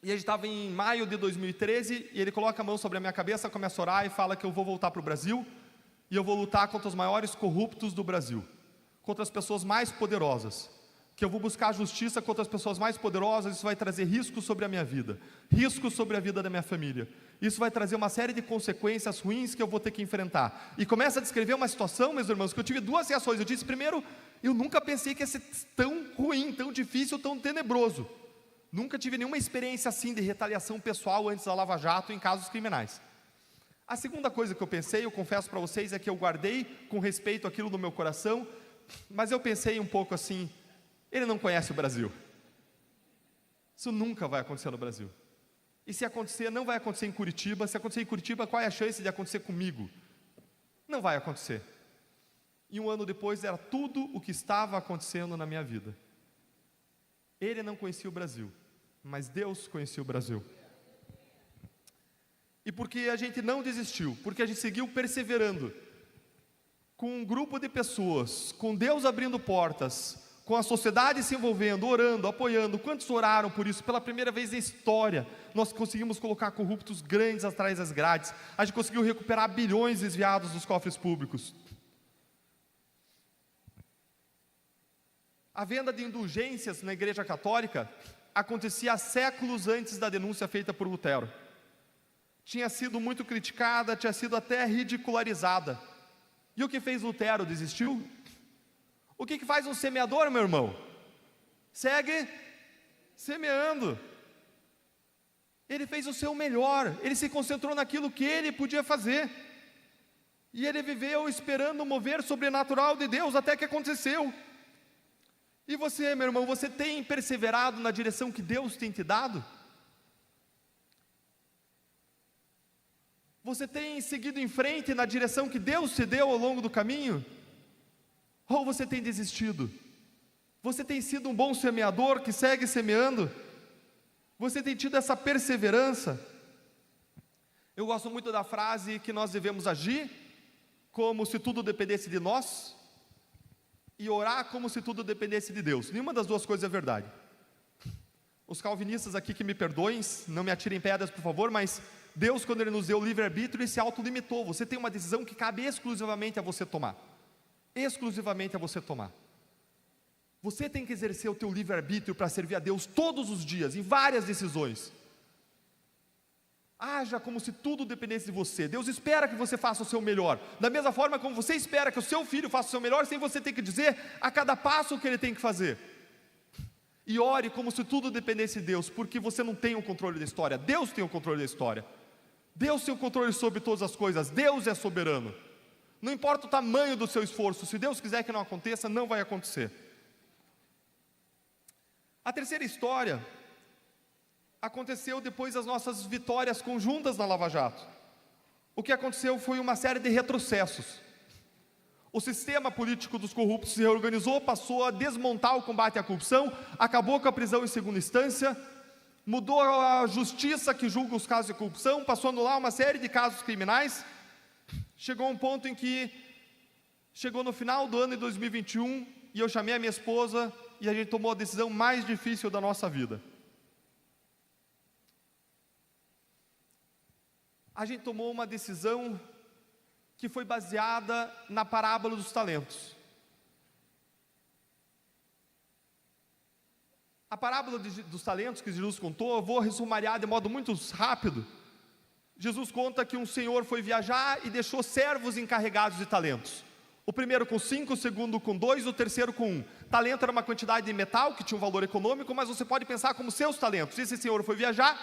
E a gente estava em maio de 2013, e ele coloca a mão sobre a minha cabeça, começa a orar e fala que eu vou voltar para o Brasil, e eu vou lutar contra os maiores corruptos do Brasil, contra as pessoas mais poderosas, que eu vou buscar a justiça contra as pessoas mais poderosas. Isso vai trazer riscos sobre a minha vida, riscos sobre a vida da minha família, isso vai trazer uma série de consequências ruins que eu vou ter que enfrentar. E começa a descrever uma situação, meus irmãos, que eu tive duas reações. Eu disse, primeiro, eu nunca pensei que ia ser tão ruim, tão difícil, tão tenebroso. Nunca tive nenhuma experiência assim de retaliação pessoal antes da Lava Jato em casos criminais. A segunda coisa que eu pensei, eu confesso para vocês, é que eu guardei com respeito aquilo no meu coração, mas eu pensei um pouco assim, ele não conhece o Brasil. Isso nunca vai acontecer no Brasil. E se acontecer, não vai acontecer em Curitiba. Se acontecer em Curitiba, qual é a chance de acontecer comigo? Não vai acontecer. E um ano depois era tudo o que estava acontecendo na minha vida. Ele não conhecia o Brasil, mas Deus conhecia o Brasil. E porque a gente não desistiu, porque a gente seguiu perseverando, com um grupo de pessoas, com Deus abrindo portas, com a sociedade se envolvendo, orando, apoiando. Quantos oraram por isso? Pela primeira vez na história, nós conseguimos colocar corruptos grandes atrás das grades. A gente conseguiu recuperar bilhões desviados dos cofres públicos. A venda de indulgências na Igreja Católica acontecia há séculos antes da denúncia feita por Lutero. Tinha sido muito criticada, tinha sido até ridicularizada. E o que fez Lutero? Desistiu? O que faz um semeador, meu irmão? Segue semeando. Ele fez o seu melhor, ele se concentrou naquilo que ele podia fazer. E ele viveu esperando o mover sobrenatural de Deus, até que aconteceu. E você, meu irmão, você tem perseverado na direção que Deus tem te dado? Você tem seguido em frente na direção que Deus te deu ao longo do caminho? Ou você tem desistido? Você tem sido um bom semeador que segue semeando? Você tem tido essa perseverança? Eu gosto muito da frase que nós devemos agir como se tudo dependesse de nós, e orar como se tudo dependesse de Deus. Nenhuma das duas coisas é verdade. Os calvinistas aqui que me perdoem, não me atirem pedras por favor, mas Deus, quando Ele nos deu o livre-arbítrio, Ele se autolimitou. Você tem uma decisão que cabe exclusivamente a você tomar. Exclusivamente a você tomar. Você tem que exercer o teu livre-arbítrio para servir a Deus todos os dias, em várias decisões. Haja como se tudo dependesse de você. Deus espera que você faça o seu melhor, da mesma forma como você espera que o seu filho faça o seu melhor, sem você ter que dizer a cada passo o que ele tem que fazer. E ore como se tudo dependesse de Deus, porque você não tem o controle da história, Deus tem o controle da história. Deus tem o controle sobre todas as coisas, Deus é soberano. Não importa o tamanho do seu esforço, se Deus quiser que não aconteça, não vai acontecer. A terceira história aconteceu depois das nossas vitórias conjuntas na Lava Jato. O que aconteceu foi uma série de retrocessos. O sistema político dos corruptos se reorganizou, passou a desmontar o combate à corrupção, acabou com a prisão em segunda instância, mudou a justiça que julga os casos de corrupção, passou a anular uma série de casos criminais. Chegou a um ponto em que, chegou no final do ano de 2021, e eu chamei a minha esposa, e a gente tomou a decisão mais difícil da nossa vida. A gente tomou uma decisão que foi baseada na parábola dos talentos. A parábola dos talentos que Jesus contou, eu vou ressumariar de modo muito rápido. Jesus conta que um senhor foi viajar e deixou servos encarregados de talentos. O primeiro com 5, o segundo com 2, o terceiro com 1. Talento era uma quantidade de metal que tinha um valor econômico, mas você pode pensar como seus talentos. Esse senhor foi viajar,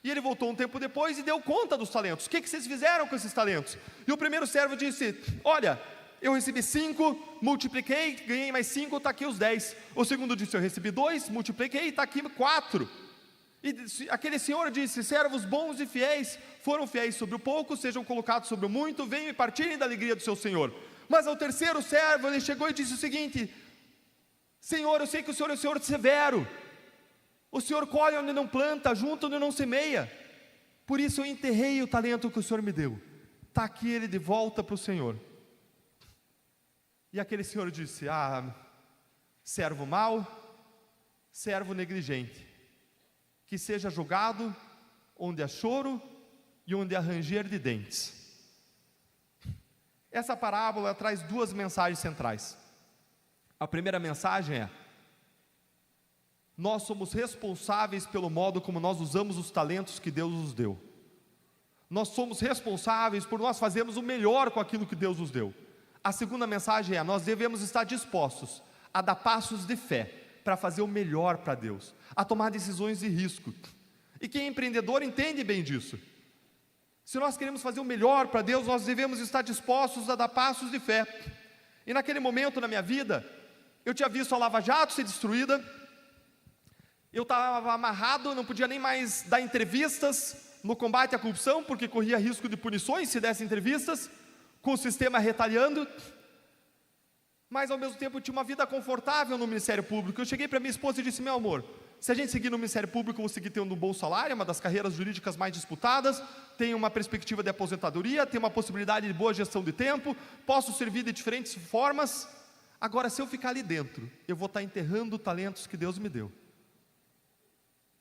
e ele voltou um tempo depois e deu conta dos talentos. O que vocês fizeram com esses talentos? E o primeiro servo disse: olha, eu recebi 5, multipliquei, ganhei mais 5, está aqui os 10. O segundo disse: eu recebi 2, multipliquei, está aqui 4. E aquele senhor disse: servos bons e fiéis, foram fiéis sobre o pouco, sejam colocados sobre o muito, venham e partilhem da alegria do seu senhor. Mas ao terceiro servo, ele chegou e disse o seguinte: Senhor, eu sei que o Senhor é o Senhor severo. O Senhor colhe onde não planta, junta onde não semeia. Por isso eu enterrei o talento que o Senhor me deu. Está aqui ele de volta para o Senhor. E aquele senhor disse: servo mau, servo negligente, que seja julgado onde há choro e onde há ranger de dentes. Essa parábola traz duas mensagens centrais. A primeira mensagem é: nós somos responsáveis pelo modo como nós usamos os talentos que Deus nos deu. Nós somos responsáveis por nós fazermos o melhor com aquilo que Deus nos deu. A segunda mensagem é: nós devemos estar dispostos a dar passos de fé para fazer o melhor para Deus, a tomar decisões de risco. E quem é empreendedor entende bem disso. Se nós queremos fazer o melhor para Deus, nós devemos estar dispostos a dar passos de fé. E naquele momento na minha vida, eu tinha visto a Lava Jato ser destruída, eu estava amarrado, não podia nem mais dar entrevistas no combate à corrupção, porque corria risco de punições se desse entrevistas, com o sistema retalhando, mas ao mesmo tempo eu tinha uma vida confortável no Ministério Público. Eu cheguei para minha esposa e disse: meu amor, se a gente seguir no Ministério Público, eu vou seguir tendo um bom salário, uma das carreiras jurídicas mais disputadas, tem uma perspectiva de aposentadoria, tem uma possibilidade de boa gestão de tempo, posso servir de diferentes formas. Agora, se eu ficar ali dentro, eu vou estar enterrando talentos que Deus me deu.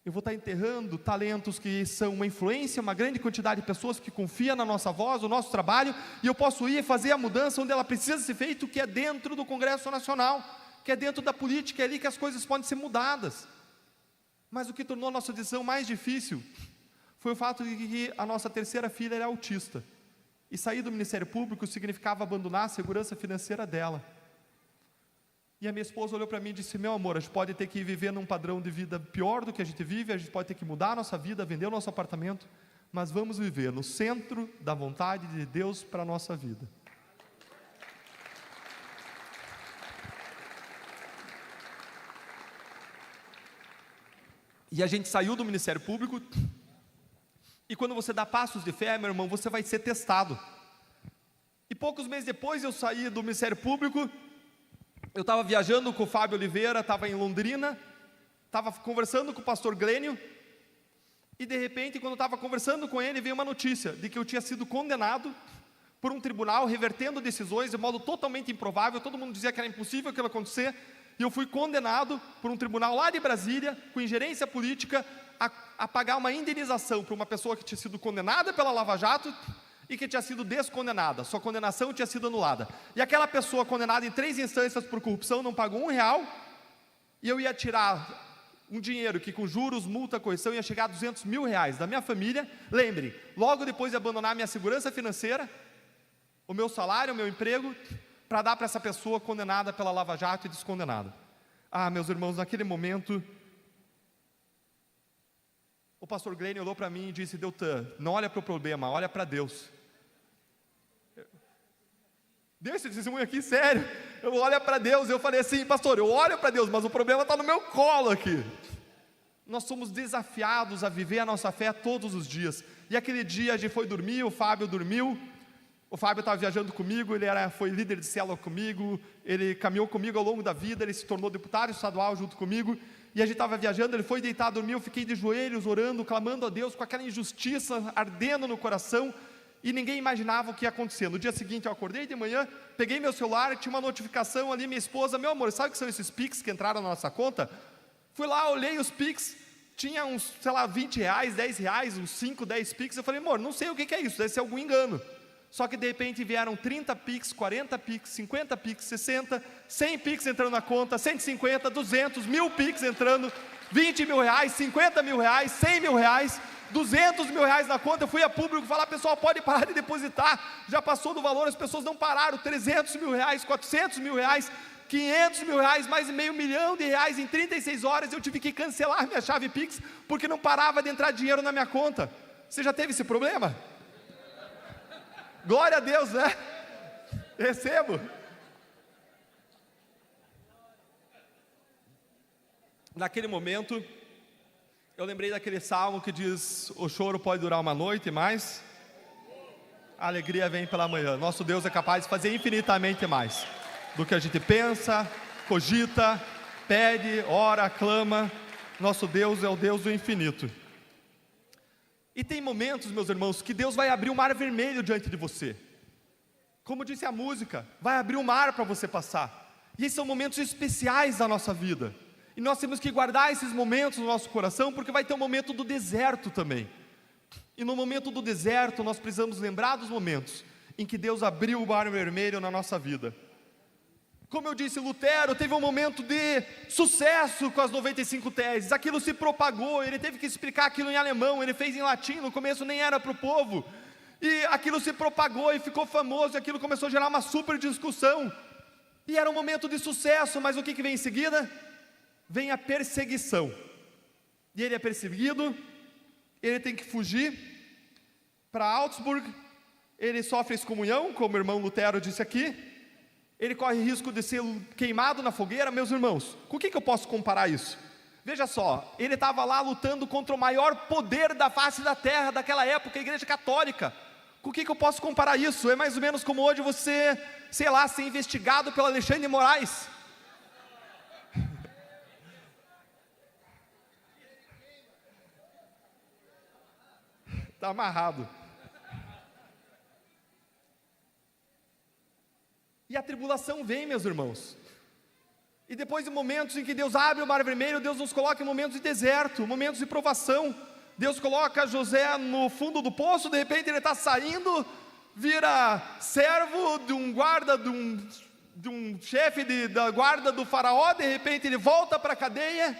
Eu vou estar enterrando talentos que são uma influência, uma grande quantidade de pessoas que confia na nossa voz, no nosso trabalho, e eu posso ir fazer a mudança onde ela precisa ser feita, que é dentro do Congresso Nacional, que é dentro da política, é ali que as coisas podem ser mudadas. Mas o que tornou a nossa decisão mais difícil foi o fato de que a nossa terceira filha era autista, e sair do Ministério Público significava abandonar a segurança financeira dela. E a minha esposa olhou para mim e disse: meu amor, a gente pode ter que viver num padrão de vida pior do que a gente vive, a gente pode ter que mudar a nossa vida, vender o nosso apartamento, mas vamos viver no centro da vontade de Deus para a nossa vida. E a gente saiu do Ministério Público, e quando você dá passos de fé, meu irmão, você vai ser testado. E poucos meses depois eu saí do Ministério Público. Eu estava viajando com o Fábio Oliveira, estava em Londrina, estava conversando com o pastor Glênio, e de repente, quando eu estava conversando com ele, veio uma notícia de que eu tinha sido condenado por um tribunal, revertendo decisões de modo totalmente improvável. Todo mundo dizia que era impossível aquilo acontecer, e eu fui condenado por um tribunal lá de Brasília, com ingerência política, a pagar uma indenização para uma pessoa que tinha sido condenada pela Lava Jato, e que tinha sido descondenada, sua condenação tinha sido anulada, e aquela pessoa condenada em 3 instâncias por corrupção não pagou R$1, e eu ia tirar um dinheiro que com juros, multa, correção, ia chegar a R$200 mil da minha família. Lembre, logo depois de abandonar minha segurança financeira, o meu salário, o meu emprego, para dar para essa pessoa condenada pela Lava Jato e descondenada. Meus irmãos, naquele momento, o pastor Glenn olhou para mim e disse: Deltan, não olha para o problema, olha para Deus. Deus, esse testemunho aqui, sério, eu olho para Deus. Eu falei assim: pastor, eu olho para Deus, mas o problema está no meu colo aqui. Nós somos desafiados a viver a nossa fé todos os dias. E aquele dia a gente foi dormir, o Fábio dormiu. O Fábio estava viajando comigo, ele foi líder de célula comigo, ele caminhou comigo ao longo da vida, ele se tornou deputado estadual junto comigo, e a gente estava viajando, ele foi deitar, dormir, eu fiquei de joelhos, orando, clamando a Deus, com aquela injustiça ardendo no coração, e ninguém imaginava o que ia acontecer. No dia seguinte eu acordei de manhã, peguei meu celular, tinha uma notificação ali, minha esposa: meu amor, sabe o que são esses Pix que entraram na nossa conta? Fui lá, olhei os Pix, tinha uns, sei lá, R$20, R$10, uns 5, 10 Pix, eu falei: amor, não sei o que é isso, deve ser algum engano. Só que de repente vieram 30 Pix, 40 Pix, 50 Pix, 60, 100 Pix entrando na conta, 150, 200, 1000 Pix entrando, R$20 mil, R$50 mil, R$100 mil, R$200 mil na conta. Eu fui a público falar: pessoal, pode parar de depositar, já passou do valor, as pessoas não pararam. R$300 mil, R$400 mil, R$500 mil, mais de R$500 mil em 36 horas. Eu tive que cancelar minha chave Pix, porque não parava de entrar dinheiro na minha conta. Você já teve esse problema? Glória a Deus, né? Recebo. Naquele momento, eu lembrei daquele salmo que diz: o choro pode durar uma noite, mas a alegria vem pela manhã. Nosso Deus é capaz de fazer infinitamente mais do que a gente pensa, cogita, pede, ora, clama. Nosso Deus é o Deus do infinito. E tem momentos, meus irmãos, que Deus vai abrir o mar vermelho diante de você. Como disse a música, vai abrir o mar para você passar. E esses são momentos especiais da nossa vida. E nós temos que guardar esses momentos no nosso coração, porque vai ter um momento do deserto também. E no momento do deserto, nós precisamos lembrar dos momentos em que Deus abriu o mar vermelho na nossa vida. Como eu disse, Lutero teve um momento de sucesso com as 95 teses. Aquilo se propagou, ele teve que explicar aquilo em alemão, ele fez em latim, no começo nem era para o povo. E aquilo se propagou e ficou famoso, e aquilo começou a gerar uma super discussão. E era um momento de sucesso, mas o que vem em seguida? Vem a perseguição. E ele é perseguido, ele tem que fugir para Augsburg, ele sofre excomunhão, como o irmão Lutero disse aqui, ele corre risco de ser queimado na fogueira. Meus irmãos, com o que eu posso comparar isso? Veja só, ele estava lá lutando contra o maior poder da face da terra daquela época, a Igreja Católica. Com o que eu posso comparar isso? É mais ou menos como hoje você, sei lá, ser investigado pelo Alexandre de Moraes. Está amarrado. E a tribulação vem, meus irmãos. E depois de momentos em que Deus abre o mar vermelho, Deus nos coloca em momentos de deserto, momentos de provação. Deus coloca José no fundo do poço, de repente ele está saindo, vira servo de um guarda, de um chefe da guarda do faraó, de repente ele volta para a cadeia.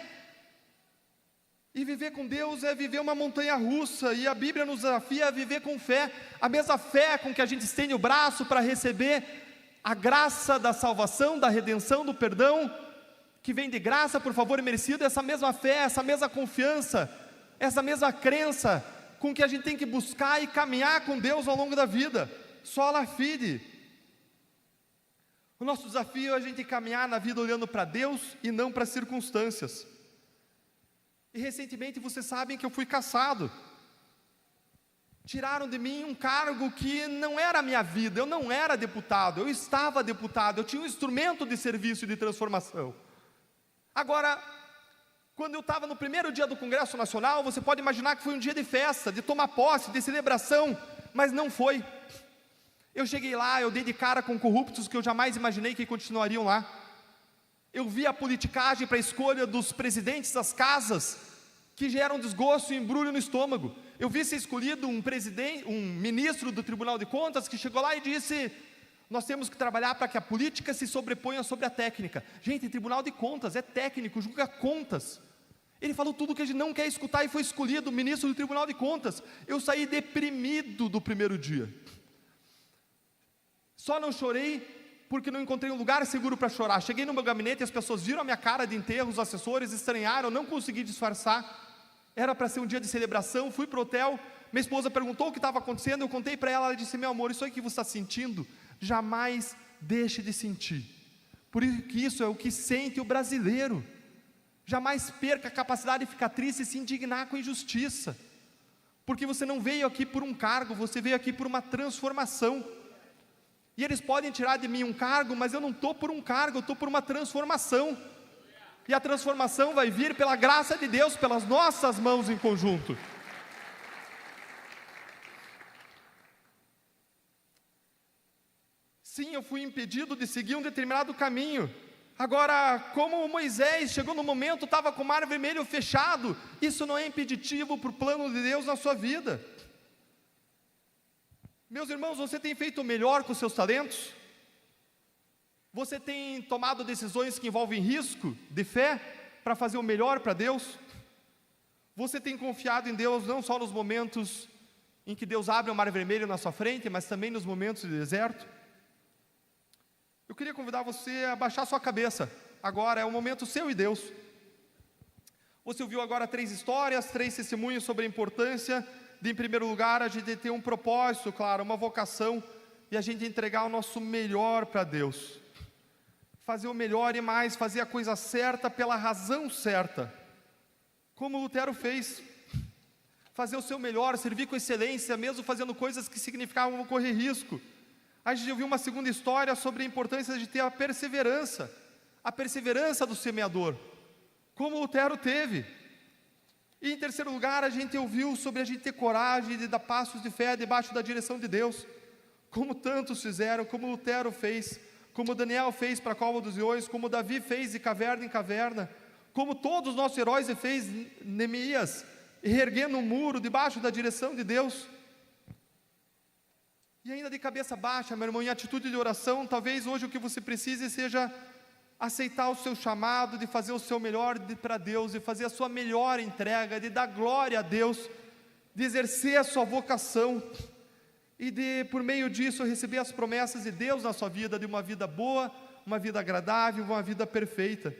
E viver com Deus é viver uma montanha russa, e a Bíblia nos desafia a viver com fé, a mesma fé com que a gente estende o braço para receber a graça da salvação, da redenção, do perdão, que vem de graça por favor imerecido. Essa mesma fé, essa mesma confiança, essa mesma crença com que a gente tem que buscar e caminhar com Deus ao longo da vida. Sola fide. O nosso desafio é a gente caminhar na vida olhando para Deus e não para as circunstâncias. E recentemente vocês sabem que eu fui cassado. Tiraram de mim um cargo que não era a minha vida. Eu não era deputado, eu estava deputado, eu tinha um instrumento de serviço e de transformação. Agora, quando eu estava no primeiro dia do Congresso Nacional, você pode imaginar que foi um dia de festa, de tomar posse, de celebração, mas não foi. Eu cheguei lá, eu dei de cara com corruptos que eu jamais imaginei que continuariam lá. Eu vi a politicagem para a escolha dos presidentes das casas, que gera um desgosto e embrulho no estômago. Eu vi ser escolhido um ministro do Tribunal de Contas, que chegou lá e disse: nós temos que trabalhar para que a política se sobreponha sobre a técnica. Gente, Tribunal de Contas é técnico, julga contas. Ele falou tudo que a gente não quer escutar e foi escolhido ministro do Tribunal de Contas. Eu saí deprimido do primeiro dia. Só não chorei porque não encontrei um lugar seguro para chorar. Cheguei no meu gabinete e as pessoas viram a minha cara de enterro, os assessores estranharam, eu não consegui disfarçar. Era para ser um dia de celebração, fui para o hotel, minha esposa perguntou o que estava acontecendo, eu contei para ela, ela disse: meu amor, isso aí que você está sentindo, jamais deixe de sentir, porque isso é o que sente o brasileiro. Jamais perca a capacidade de ficar triste e se indignar com injustiça, porque você não veio aqui por um cargo, você veio aqui por uma transformação. E eles podem tirar de mim um cargo, mas eu não estou por um cargo, eu estou por uma transformação. E a transformação vai vir pela graça de Deus, pelas nossas mãos em conjunto. Sim, eu fui impedido de seguir um determinado caminho. Agora, como Moisés chegou no momento, estava com o mar vermelho fechado, isso não é impeditivo para o plano de Deus na sua vida. Meus irmãos, você tem feito o melhor com os seus talentos? Você tem tomado decisões que envolvem risco de fé para fazer o melhor para Deus? Você tem confiado em Deus não só nos momentos em que Deus abre o mar vermelho na sua frente, mas também nos momentos de deserto? Eu queria convidar você a baixar sua cabeça. Agora é o momento seu e Deus. Você ouviu agora 3 histórias, 3 testemunhos sobre a importância de, em primeiro lugar, a gente ter um propósito, claro, uma vocação, e a gente entregar o nosso melhor para Deus. Fazer o melhor e mais, fazer a coisa certa pela razão certa, como Lutero fez. Fazer o seu melhor, servir com excelência, mesmo fazendo coisas que significavam correr risco. A gente ouviu uma segunda história sobre a importância de ter a perseverança do semeador, como Lutero teve. E em terceiro lugar, a gente ouviu sobre a gente ter coragem de dar passos de fé debaixo da direção de Deus, como tantos fizeram, como Lutero fez, como Daniel fez para a cova dos leões, como Davi fez de caverna em caverna, como todos os nossos heróis fez, Neemias, erguendo um muro debaixo da direção de Deus. E ainda de cabeça baixa, meu irmão, em atitude de oração, talvez hoje o que você precise seja aceitar o seu chamado, de fazer o seu melhor para Deus, de fazer a sua melhor entrega, de dar glória a Deus, de exercer a sua vocação, e de, por meio disso, receber as promessas de Deus na sua vida, de uma vida boa, uma vida agradável, uma vida perfeita,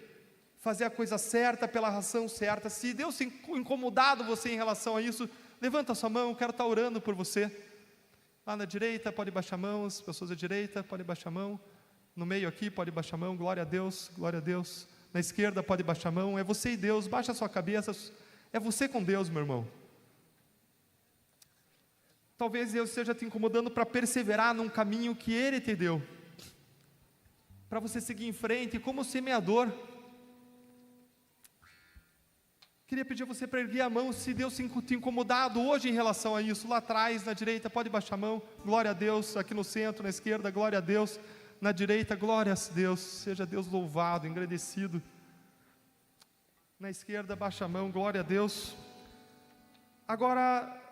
fazer a coisa certa pela razão certa. Se Deus tem incomodado você em relação a isso, levanta a sua mão, eu quero estar orando por você. Lá na direita, pode baixar a mão, as pessoas da direita, pode baixar a mão, no meio aqui, pode baixar a mão, glória a Deus, glória a Deus. Na esquerda, pode baixar a mão, é você e Deus, baixa a sua cabeça, é você com Deus, meu irmão. Talvez Deus esteja te incomodando para perseverar num caminho que Ele te deu, para você seguir em frente, como semeador. Queria pedir a você para erguer a mão, se Deus tem te incomodado hoje em relação a isso. Lá atrás, na direita, pode baixar a mão, glória a Deus. Aqui no centro, na esquerda, glória a Deus. Na direita, glória a Deus, seja Deus louvado, engrandecido. Na esquerda, baixa a mão, glória a Deus. Agora,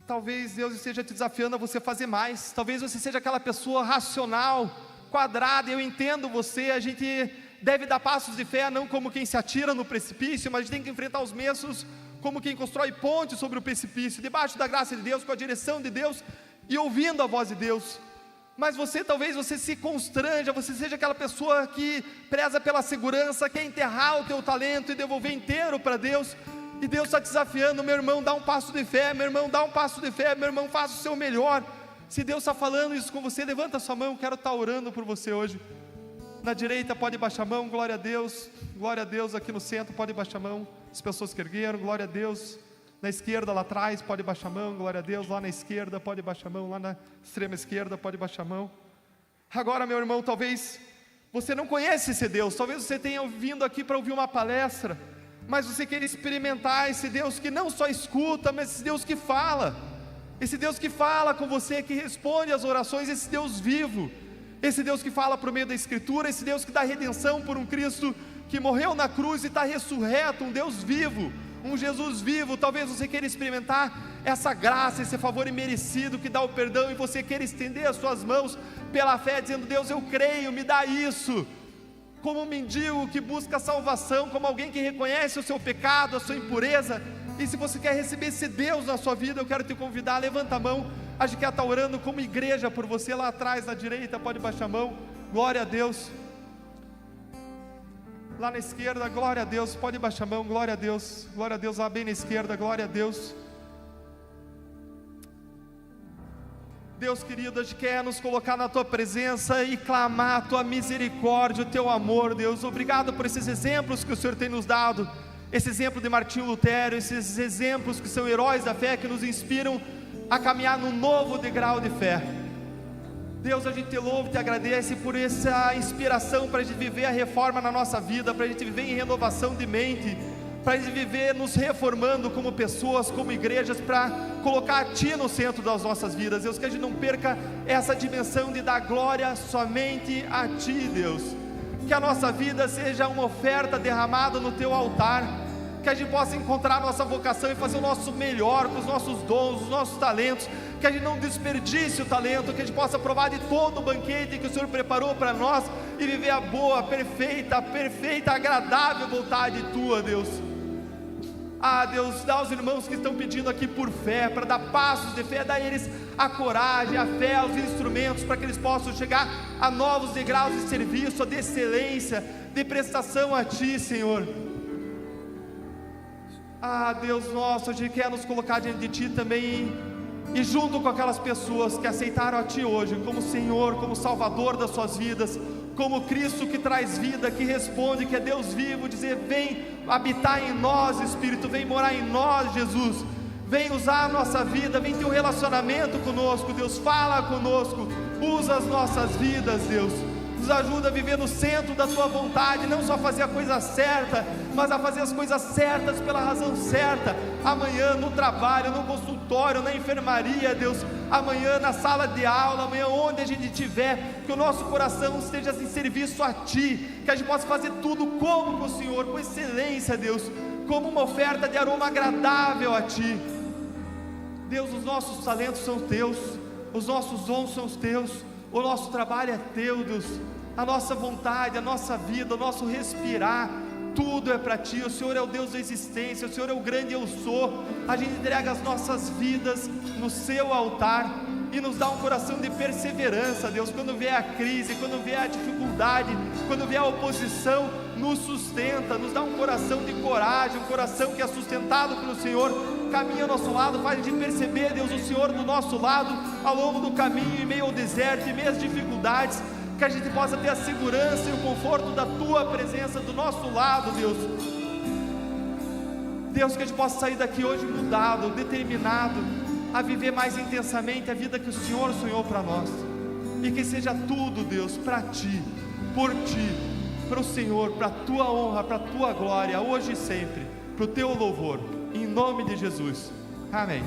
talvez Deus esteja te desafiando a você fazer mais. Talvez você seja aquela pessoa racional, quadrada. Eu entendo você, a gente deve dar passos de fé, não como quem se atira no precipício, mas a gente tem que enfrentar os mesmos como quem constrói pontes sobre o precipício, debaixo da graça de Deus, com a direção de Deus e ouvindo a voz de Deus. Mas talvez você se constranja, você seja aquela pessoa que preza pela segurança, quer enterrar o teu talento e devolver inteiro para Deus, e Deus está te desafiando, meu irmão, dá um passo de fé, meu irmão, dá um passo de fé, meu irmão, faça o seu melhor. Se Deus está falando isso com você, levanta a sua mão, eu quero estar orando por você hoje. Na direita pode baixar a mão, glória a Deus, aqui no centro pode baixar a mão, as pessoas que ergueram, glória a Deus. Na esquerda lá atrás pode baixar a mão, glória a Deus. Lá na esquerda pode baixar a mão, lá na extrema esquerda pode baixar a mão. Agora, meu irmão, talvez você não conhece esse Deus, talvez você tenha vindo aqui para ouvir uma palestra, mas você queira experimentar esse Deus que não só escuta, mas esse Deus que fala com você, que responde às orações, esse Deus vivo, esse Deus que fala por meio da Escritura, esse Deus que dá redenção por um Cristo que morreu na cruz e está ressurreto, um Deus vivo, um Jesus vivo. Talvez você queira experimentar essa graça, esse favor imerecido que dá o perdão, e você queira estender as suas mãos pela fé, dizendo: Deus, eu creio, me dá isso. Como um mendigo que busca salvação, como alguém que reconhece o seu pecado, a sua impureza. E se você quer receber esse Deus na sua vida, eu quero te convidar, levanta a mão. A gente quer estar orando como igreja por você. Lá atrás, na direita, pode baixar a mão, glória a Deus. Lá na esquerda, glória a Deus, pode baixar a mão, glória a Deus, lá bem na esquerda, glória a Deus. Deus querido, a gente quer nos colocar na Tua presença e clamar a Tua misericórdia, o Teu amor, Deus. Obrigado por esses exemplos que o Senhor tem nos dado, esse exemplo de Martinho Lutero, esses exemplos que são heróis da fé, que nos inspiram a caminhar num novo degrau de fé. Deus, a gente te louva e te agradece por essa inspiração para a gente viver a reforma na nossa vida, para a gente viver em renovação de mente, para a gente viver nos reformando como pessoas, como igrejas, para colocar a Ti no centro das nossas vidas. Deus, que a gente não perca essa dimensão de dar glória somente a Ti, Deus. Que a nossa vida seja uma oferta derramada no Teu altar, que a gente possa encontrar a nossa vocação e fazer o nosso melhor com os nossos dons, os nossos talentos, que a gente não desperdice o talento, que a gente possa provar de todo o banquete que o Senhor preparou para nós e viver a boa, perfeita, agradável vontade Tua, Deus. Deus, dá aos irmãos que estão pedindo aqui por fé, para dar passos de fé, dá a eles a coragem, a fé, os instrumentos, para que eles possam chegar a novos degraus de serviço, de excelência, de prestação a Ti, Senhor. Deus nosso, a gente quer nos colocar diante de Ti também, e junto com aquelas pessoas que aceitaram a Ti hoje, como Senhor, como Salvador das suas vidas, como Cristo que traz vida, que responde, que é Deus vivo, dizer: vem habitar em nós, Espírito, vem morar em nós, Jesus, vem usar a nossa vida, vem ter um relacionamento conosco, Deus, fala conosco, usa as nossas vidas, Deus, nos ajuda a viver no centro da Tua vontade, não só fazer a coisa certa, mas a fazer as coisas certas pela razão certa, amanhã no trabalho, no consultório, na enfermaria, Deus, amanhã na sala de aula, amanhã onde a gente estiver, que o nosso coração esteja em serviço a Ti, que a gente possa fazer tudo como para o Senhor, com excelência, Deus, como uma oferta de aroma agradável a Ti. Deus, os nossos talentos são Teus, os nossos dons são os Teus, o nosso trabalho é Teu, Deus, a nossa vontade, a nossa vida, o nosso respirar, tudo é para Ti. O Senhor é o Deus da existência, o Senhor é o grande eu sou. A gente entrega as nossas vidas no Seu altar e nos dá um coração de perseverança, Deus, quando vier a crise, quando vier a dificuldade, quando vier a oposição, nos sustenta, nos dá um coração de coragem, um coração que é sustentado pelo Senhor, caminha ao nosso lado, faz a gente perceber, Deus, o Senhor do nosso lado, ao longo do caminho, em meio ao deserto, em meio às dificuldades, que a gente possa ter a segurança e o conforto da Tua presença do nosso lado, Deus. Deus, que a gente possa sair daqui hoje mudado, determinado a viver mais intensamente a vida que o Senhor sonhou para nós, e que seja tudo, Deus, para Ti, por Ti, para o Senhor, para a Tua honra, para a Tua glória, hoje e sempre, para o Teu louvor, em nome de Jesus, amém.